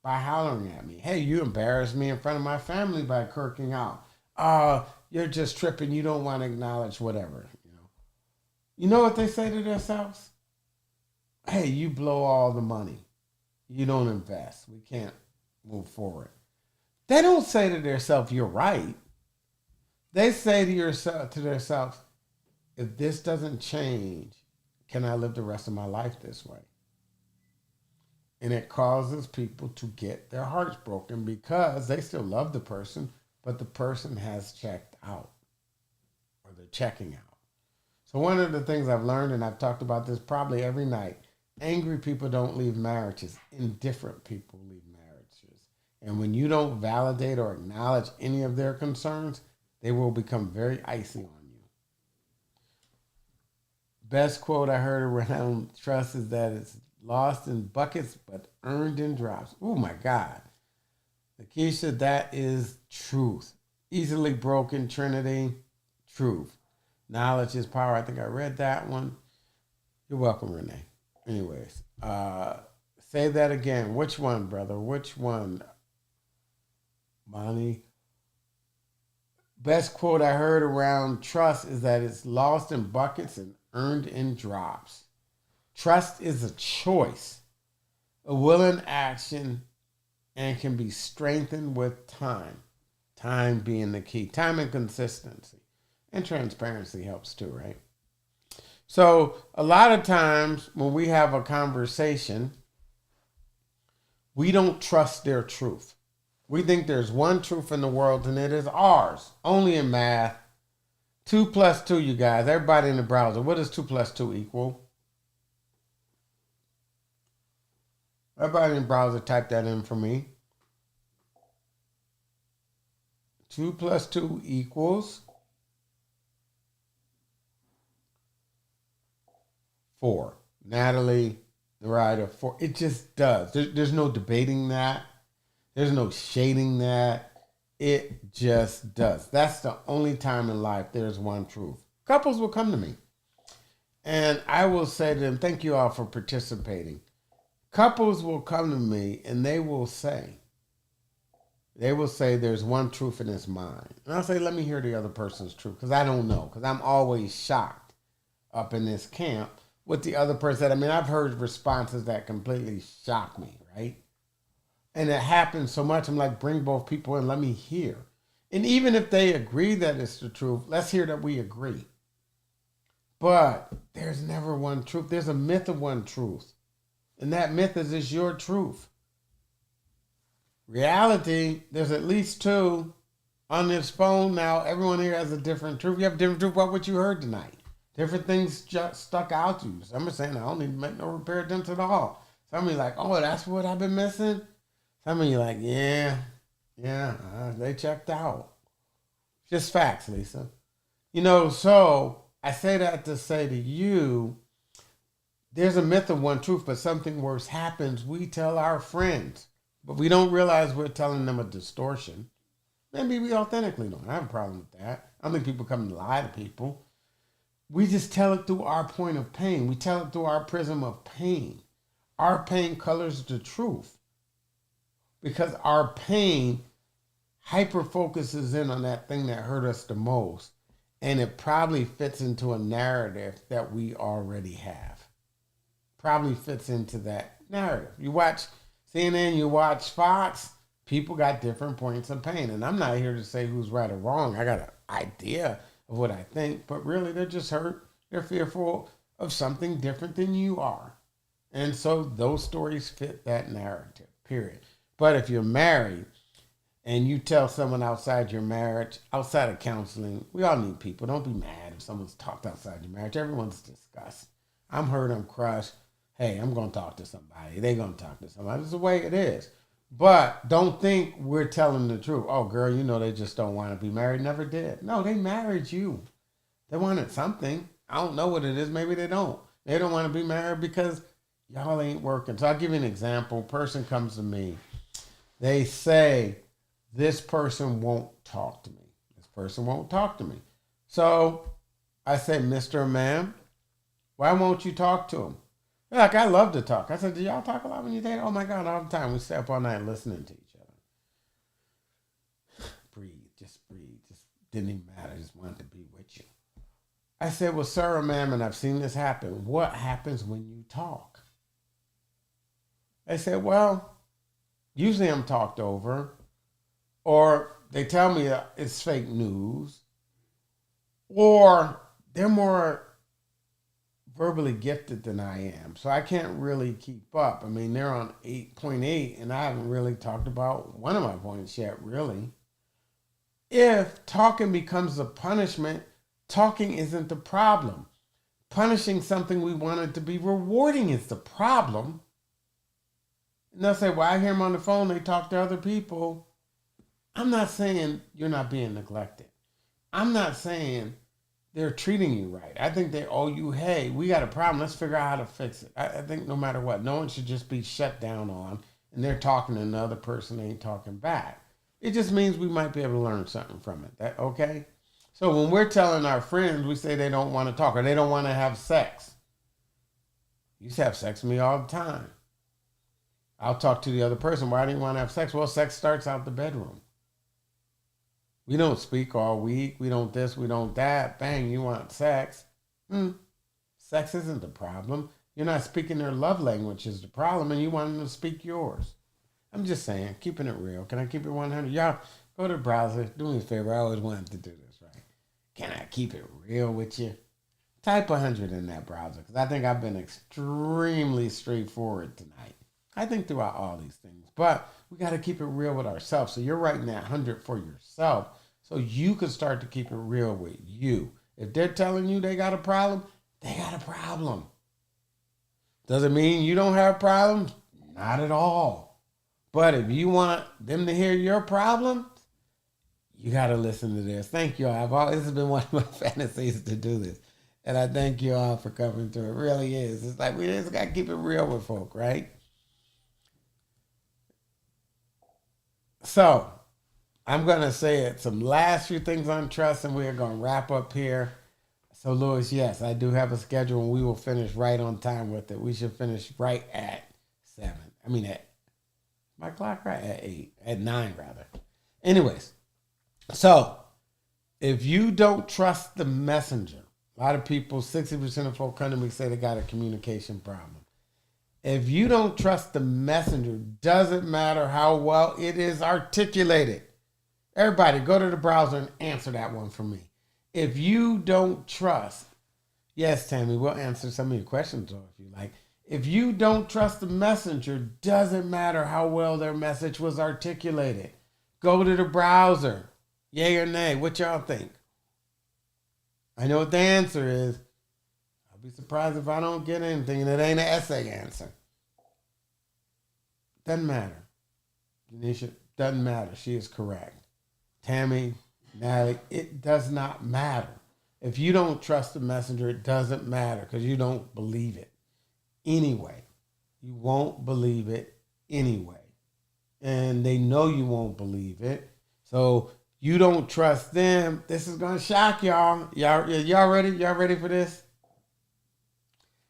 by hollering at me. Hey, you embarrass me in front of my family by kirking out. You're just tripping. You don't want to acknowledge whatever. You know what they say to themselves? Hey, you blow all the money. You don't invest. We can't move forward. They don't say to themselves, you're right. They say to themselves, if this doesn't change, can I live the rest of my life this way? And it causes people to get their hearts broken because they still love the person, but the person has checked out or they're checking out. So one of the things I've learned, and I've talked about this probably every night, angry people don't leave marriages. Indifferent people leave marriages. And when you don't validate or acknowledge any of their concerns, they will become very icy on you. Best quote I heard around trust is that it's lost in buckets but earned in drops. Oh my God. Lakeisha, that is truth. Easily broken, Trinity, truth. Knowledge is power. I think I read that one. You're welcome, Renee. Anyways, say that again. Which one, brother? Which one? Bonnie. Best quote I heard around trust is that it's lost in buckets and earned in drops. Trust is a choice, a will in action, and can be strengthened with time. Time being the key. Time and consistency. And transparency helps too, right? So a lot of times when we have a conversation, we don't trust their truth. We think there's one truth in the world and it is ours, only in math. 2 plus 2, you guys, everybody in the browser, what does 2 plus 2 equal? Everybody in the browser, type that in for me. 2 plus 2 equals 4. Natalie, the writer, 4. It just does. There's no debating that. There's no shading that. It just does. That's the only time in life there's one truth. Couples will come to me and I will say to them, thank you all for participating. Couples will come to me and they will say there's one truth and it's mine. And I'll say, let me hear the other person's truth because I don't know. Because I'm always shocked up in this camp what the other person said. I mean, I've heard responses that completely shock me, right? And it happens so much. I'm like, bring both people in. Let me hear. And even if they agree that it's the truth, let's hear that we agree. But there's never one truth. There's a myth of one truth. And that myth is it's your truth. Reality, there's at least 2 on this phone now. Everyone here has a different truth. You have a different truth about what you heard tonight. Different things just stuck out to you. Some are saying, I don't need to make no repair attempts at all. Some are like, oh, that's what I've been missing. Some of you like, yeah, they checked out. Just facts, Lisa. So I say that to say to you, there's a myth of one truth, but something worse happens. We tell our friends, but we don't realize we're telling them a distortion. Maybe we authentically don't. I have a problem with that. I don't think people come to lie to people. We just tell it through our point of pain. We tell it through our prism of pain. Our pain colors the truth. Because our pain hyper focuses in on that thing that hurt us the most. And it probably fits into a narrative that we already have. Probably fits into that narrative. You watch CNN, you watch Fox, people got different points of pain. And I'm not here to say who's right or wrong. I got an idea of what I think, but really they're just hurt. They're fearful of something different than you are. And so those stories fit that narrative, period. But if you're married and you tell someone outside your marriage, outside of counseling, we all need people. Don't be mad if someone's talked outside your marriage. Everyone's discussed. I'm hurt, I'm crushed. Hey, I'm going to talk to somebody. They're going to talk to somebody. This is the way it is. But don't think we're telling the truth. Oh, girl, they just don't want to be married. Never did. No, they married you. They wanted something. I don't know what it is. Maybe they don't. They don't want to be married because y'all ain't working. So I'll give you an example. Person comes to me. They say, this person won't talk to me. This person won't talk to me. So I say, Mr. or ma'am, why won't you talk to him? They're like, I love to talk. I said, do y'all talk a lot when you date? Oh my God, all the time. We stay up all night listening to each other. Breathe. Just didn't even matter. I just wanted to be with you. I said, well, sir or ma'am, and I've seen this happen. What happens when you talk? They said, well, usually I'm talked over, or they tell me it's fake news, or they're more verbally gifted than I am. So I can't really keep up. I mean, they're on 8.8, and I haven't really talked about one of my points yet, really. If talking becomes a punishment, talking isn't the problem. Punishing something we wanted to be rewarding is the problem. And they'll say, well, I hear them on the phone, they talk to other people. I'm not saying you're not being neglected. I'm not saying they're treating you right. I think they owe you, hey, we got a problem. Let's figure out how to fix it. I think no matter what, no one should just be shut down on and they're talking to another person, they ain't talking back. It just means we might be able to learn something from it. That okay? So when we're telling our friends, we say they don't want to talk or they don't want to have sex. You used to have sex with me all the time. I'll talk to the other person. Why do you want to have sex? Well, sex starts out the bedroom. We don't speak all week. We don't this, we don't that. Bang, you want sex. Sex isn't the problem. You're not speaking their love language is the problem, and you want them to speak yours. I'm just saying, keeping it real. Can I keep it 100? Y'all, go to the browser. Do me a favor. I always wanted to do this, right? Can I keep it real with you? Type 100 in that browser because I think I've been extremely straightforward tonight. I think throughout all these things, but we got to keep it real with ourselves. So you're writing that 100 for yourself so you can start to keep it real with you. If they're telling you they got a problem, they got a problem. Does it mean you don't have problems? Not at all. But if you want them to hear your problem, you got to listen to this. Thank you all. This has been one of my fantasies to do this. And I thank you all for coming through. It really is. It's like we just got to keep it real with folk, right? So, I'm going to say it. Some last few things on trust, and we're going to wrap up here. So, Louis, yes, I do have a schedule, and we will finish right on time with it. We should finish right at 7. I mean, at my clock, right? At 8. At 9, rather. Anyways, so if you don't trust the messenger, a lot of people, 60% of folk come to me say they got a communication problem. If you don't trust the messenger, doesn't matter how well it is articulated. Everybody, go to the browser and answer that one for me. If you don't trust, yes, Tammy, we'll answer some of your questions if you like. If you don't trust the messenger, doesn't matter how well their message was articulated. Go to the browser. Yay or nay? What y'all think? I know what the answer is. I'll be surprised if I don't get anything and it ain't an essay answer. Doesn't matter. Denisha, doesn't matter. She is correct. Tammy, Natalie, it does not matter. If you don't trust the messenger, it doesn't matter because you don't believe it anyway. You won't believe it anyway. And they know you won't believe it. So you don't trust them. This is going to shock y'all. Y'all ready? Y'all ready for this?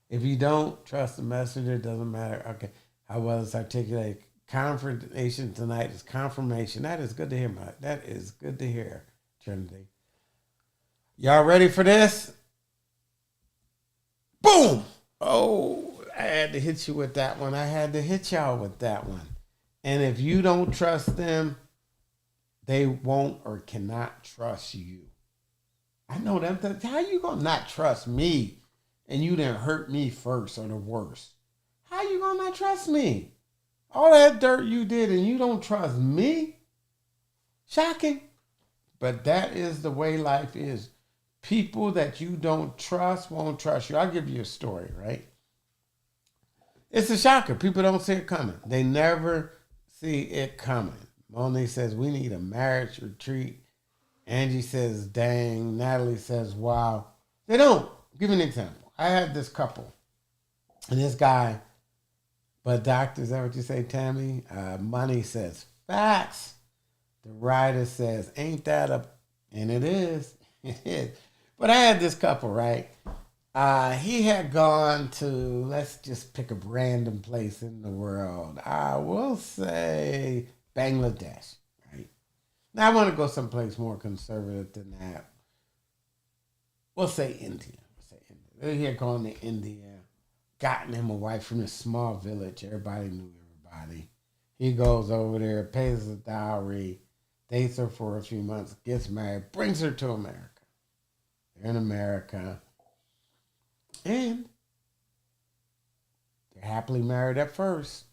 If you don't trust the messenger, it doesn't matter. Okay. How well it's articulated. Confrontation tonight is confirmation. That is good to hear, Mike. That is good to hear, Trinity. Y'all ready for this? Boom! Oh, I had to hit you with that one. I had to hit y'all with that one. And if you don't trust them, they won't or cannot trust you. I know them. How you gonna not trust me and you didn't hurt me first or the worst? How you gonna not trust me? All that dirt you did and you don't trust me? Shocking. But that is the way life is. People that you don't trust won't trust you. I'll give you a story, right? It's a shocker. People don't see it coming. They never see it coming. Monique says, we need a marriage retreat. Angie says, dang. Natalie says, wow. They don't. I'll give you an example. I had this couple. And this guy, but doctor, is that what you say, Tammy? Money says, facts. The writer says, ain't that a... And it is. It is. But I had this couple, right? He had gone to, let's just pick a random place in the world. I will say Bangladesh, right? Now I want to go someplace more conservative than that. We'll say India. He had gone to India, gotten him a wife from this small village. Everybody knew everybody. He goes over there, pays the dowry, dates her for a few months, gets married, brings her to America. They're in America. And they're happily married at first.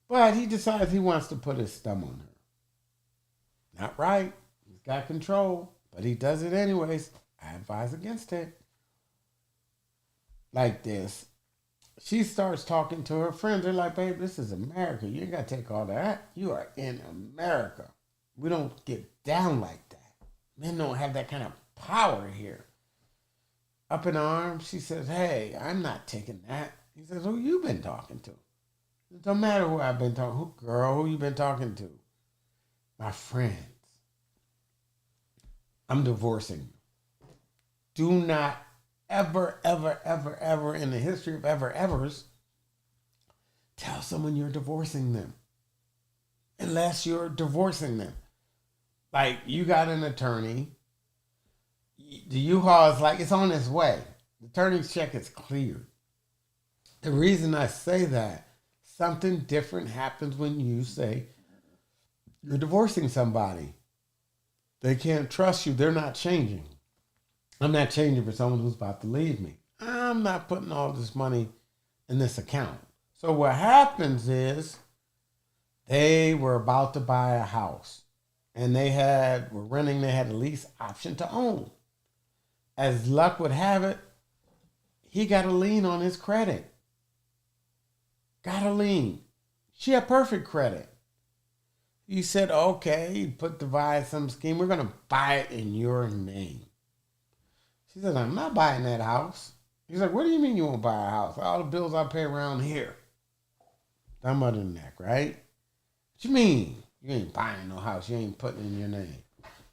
But he decides he wants to put his thumb on her. Not right. He's got control. But he does it anyways. I advise against it. Like this. She starts talking to her friends. They're like, babe, this is America. You ain't got to take all that. You are in America. We don't get down like that. Men don't have that kind of power here. Up in arms, she says, hey, I'm not taking that. He says, who you been talking to? It don't matter who I've been talking to. Who you been talking to? My friends. I'm divorcing you. Do not ever, ever, ever, ever in the history of evers tell someone you're divorcing them. Unless you're divorcing them. Like, you got an attorney. The U-Haul is like, it's on its way. The attorney's check is cleared. The reason I say that, something different happens when you say you're divorcing somebody. They can't trust you. They're not changing. I'm not changing for someone who's about to leave me. I'm not putting all this money in this account. So what happens is they were about to buy a house and were renting, they had a lease option to own. As luck would have it, he got a lien on his credit. Got a lien. She had perfect credit. He said, okay, he devised some scheme. We're going to buy it in your name. She said, I'm not buying that house. He's like, what do you mean you won't buy a house? All the bills I pay around here. Thumb under the neck, right? What you mean? You ain't buying no house. You ain't putting it in your name.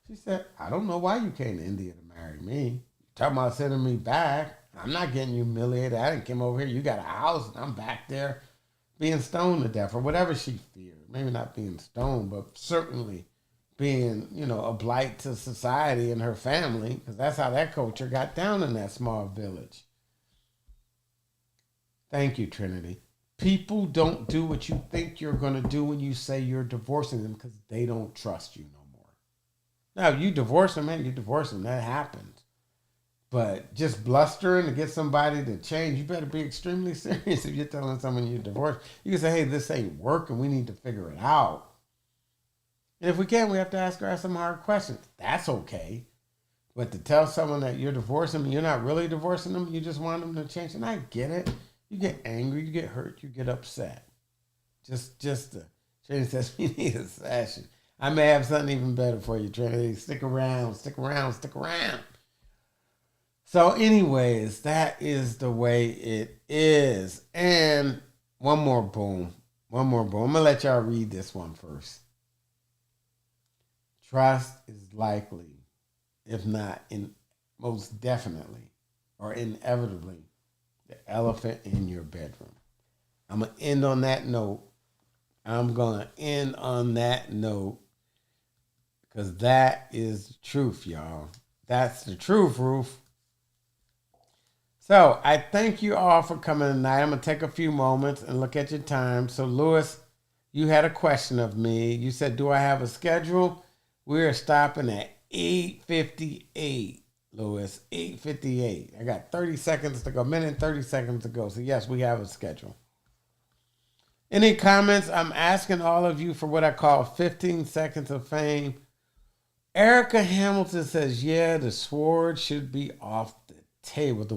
She said, I don't know why you came to India to marry me. You talking about sending me back. I'm not getting humiliated. I didn't come over here. You got a house and I'm back there being stoned to death or whatever she feared. Maybe not being stoned, but certainly being, a blight to society and her family, because that's how that culture got down in that small village. Thank you, Trinity. People don't do what you think you're going to do when you say you're divorcing them because they don't trust you no more. Now, if you divorce them, man, you divorce them. That happens. But just blustering to get somebody to change, you better be extremely serious if you're telling someone you're divorced. You can say, hey, this ain't working. We need to figure it out. And if we can, we have to ask her some hard questions. That's okay. But to tell someone that you're divorcing them, you're not really divorcing them, you just want them to change. And I get it. You get angry, you get hurt, you get upset. Just Trinity says we need a session. I may have something even better for you, Trinity. Stick around. So anyways, that is the way it is. And one more boom. I'm going to let y'all read this one first. Trust is likely, if not most definitely or inevitably, the elephant in your bedroom. I'm going to end on that note because that is the truth, y'all. That's the truth, Ruth. So I thank you all for coming tonight. I'm going to take a few moments and look at your time. So, Lewis, you had a question of me. You said, do I have a schedule? We're stopping at 8:58, Lewis. 8:58. I got 30 seconds to go. A minute and 30 seconds to go. So, yes, we have a schedule. Any comments? I'm asking all of you for what I call 15 seconds of fame. Erica Hamilton says, yeah, the sword should be off the table. The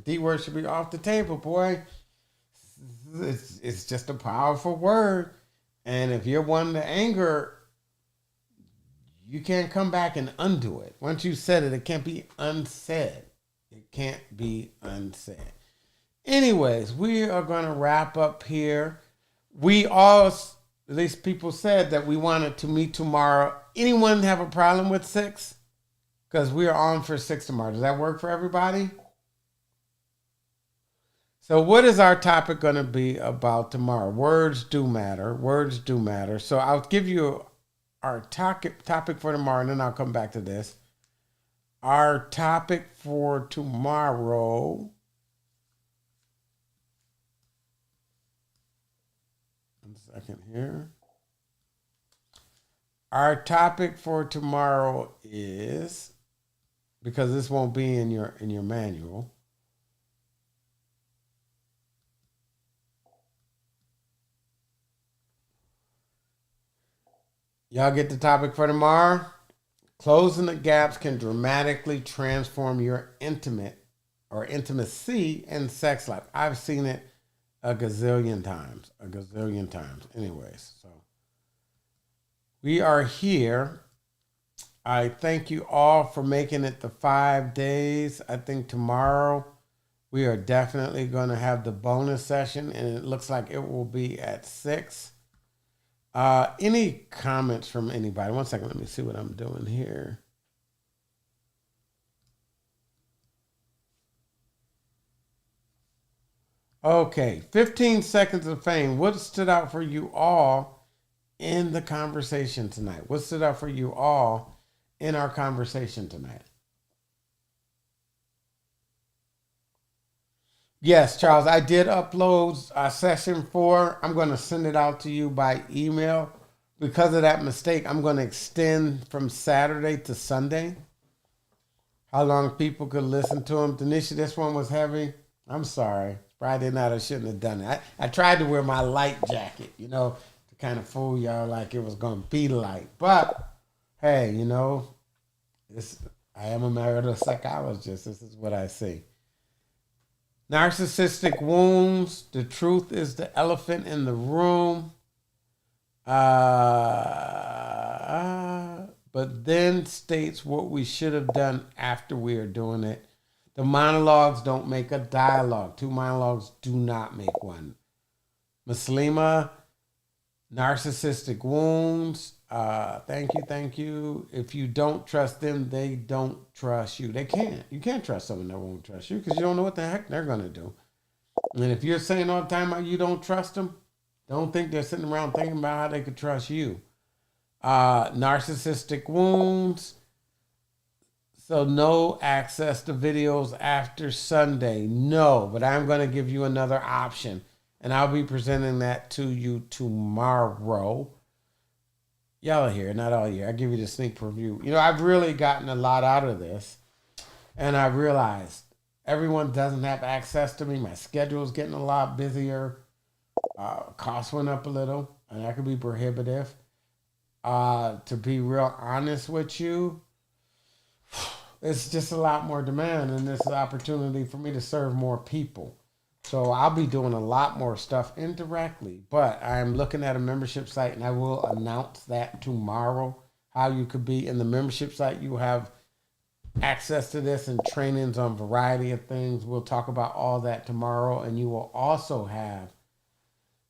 D word should be off the table, boy. It's just a powerful word. And if you're one to anger, you can't come back and undo it. Once you said it, it can't be unsaid. It can't be unsaid. Anyways, we are going to wrap up here. We all, at least people said that we wanted to meet tomorrow. Anyone have a problem with 6? Because we are on for 6 tomorrow. Does that work for everybody? So what is our topic going to be about tomorrow? Words do matter. So I'll give you our topic for tomorrow, and then I'll come back to this. Our topic for tomorrow. One second here. Our topic for tomorrow is, because this won't be in your manual. Y'all get the topic for tomorrow? Closing the gaps can dramatically transform your intimacy and sex life. I've seen it a gazillion times. Anyways, so we are here. I thank you all for making it the 5 days. I think tomorrow we are definitely going to have the bonus session, and it looks like it will be at 6. Any comments from anybody? One second, let me see what I'm doing here. Okay, 15 seconds of fame. What stood out for you all in the conversation tonight? What stood out for you all in our conversation tonight? Yes, Charles, I did upload session 4. I'm going to send it out to you by email. Because of that mistake, I'm going to extend from Saturday to Sunday. how long people could listen to them. Tanisha, this one was heavy. I'm sorry. Friday night, I shouldn't have done it. I tried to wear my light jacket, to kind of fool y'all like it was going to be light. But, hey, I am a marital psychologist. This is what I see. Narcissistic wounds. The truth is the elephant in the room. But then states what we should have done after we are doing it. The monologues don't make a dialogue. Two monologues do not make one. Muslima, narcissistic wounds. Thank you. If you don't trust them, they don't trust you. They can't. You can't trust someone that won't trust you because you don't know what the heck they're going to do. And if you're saying all the time how you don't trust them, don't think they're sitting around thinking about how they could trust you. Narcissistic wounds. So no access to videos after Sunday. No, but I'm going to give you another option. And I'll be presenting that to you tomorrow. Y'all are here, not all year. I'll give you the sneak preview. I've really gotten a lot out of this. And I realized everyone doesn't have access to me. My schedule is getting a lot busier. Costs went up a little. And that could be prohibitive. To be real honest with you, it's just a lot more demand, and this is an opportunity for me to serve more people. So I'll be doing a lot more stuff indirectly, but I'm looking at a membership site, and I will announce that tomorrow, how you could be in the membership site. You have access to this and trainings on a variety of things. We'll talk about all that tomorrow, and you will also have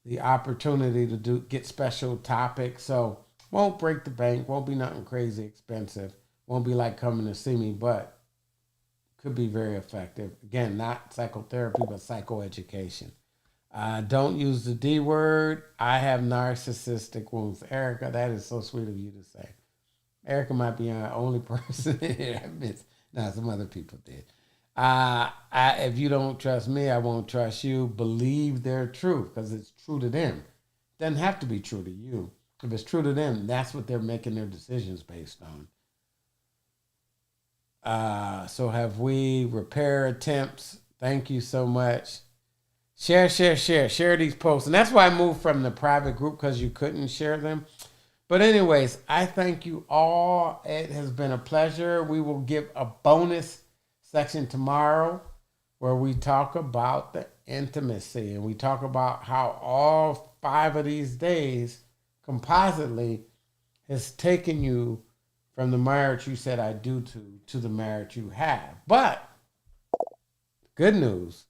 the opportunity to get special topics. So won't break the bank, won't be nothing crazy expensive, won't be like coming to see me, but could be very effective. Again, not psychotherapy, but psychoeducation. Don't use the D word. I have narcissistic wounds. Erica, that is so sweet of you to say. Erica might be the only person I miss. No, some other people did. If you don't trust me, I won't trust you. Believe their truth because it's true to them. It doesn't have to be true to you. If it's true to them, that's what they're making their decisions based on. So have we repair attempts? Thank you so much. Share these posts. And that's why I moved from the private group because you couldn't share them. But anyways, I thank you all. It has been a pleasure. We will give a bonus section tomorrow where we talk about the intimacy and we talk about how all 5 of these days compositely has taken you from the marriage you said I do to the marriage you have. But good news,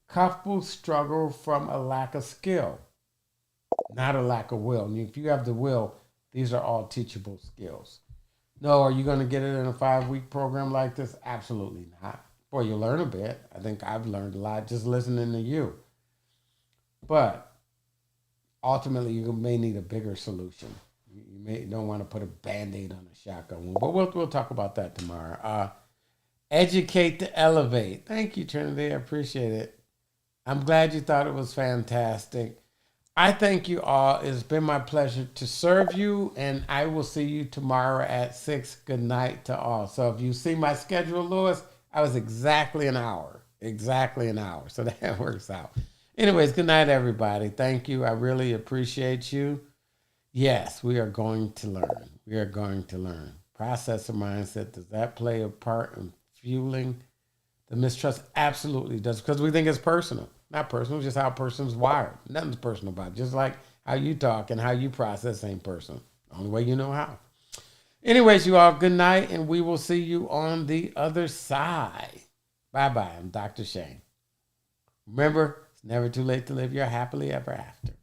couples struggle from a lack of skill, not a lack of will. And if you have the will, these are all teachable skills. No, are you going to get it in a 5-week program like this? Absolutely not. Boy, you'll learn a bit. I think I've learned a lot just listening to you. But ultimately, you may need a bigger solution. You don't want to put a Band-Aid on a shotgun wound. But we'll talk about that tomorrow. Educate to elevate. Thank you, Trinity. I appreciate it. I'm glad you thought it was fantastic. I thank you all. It's been my pleasure to serve you, and I will see you tomorrow at 6. Good night to all. So if you see my schedule, Louis, I was exactly an hour. So that works out. Anyways, good night, everybody. Thank you. I really appreciate you. Yes, we are going to learn. Processor mindset, does that play a part in fueling the mistrust? Absolutely does, because we think it's personal. Not personal, just how a person's wired. Nothing's personal about it. Just like how you talk and how you process ain't personal. Only way you know how. Anyways, you all, good night, and we will see you on the other side. Bye-bye. I'm Dr. Shane. Remember, it's never too late to live your happily ever after.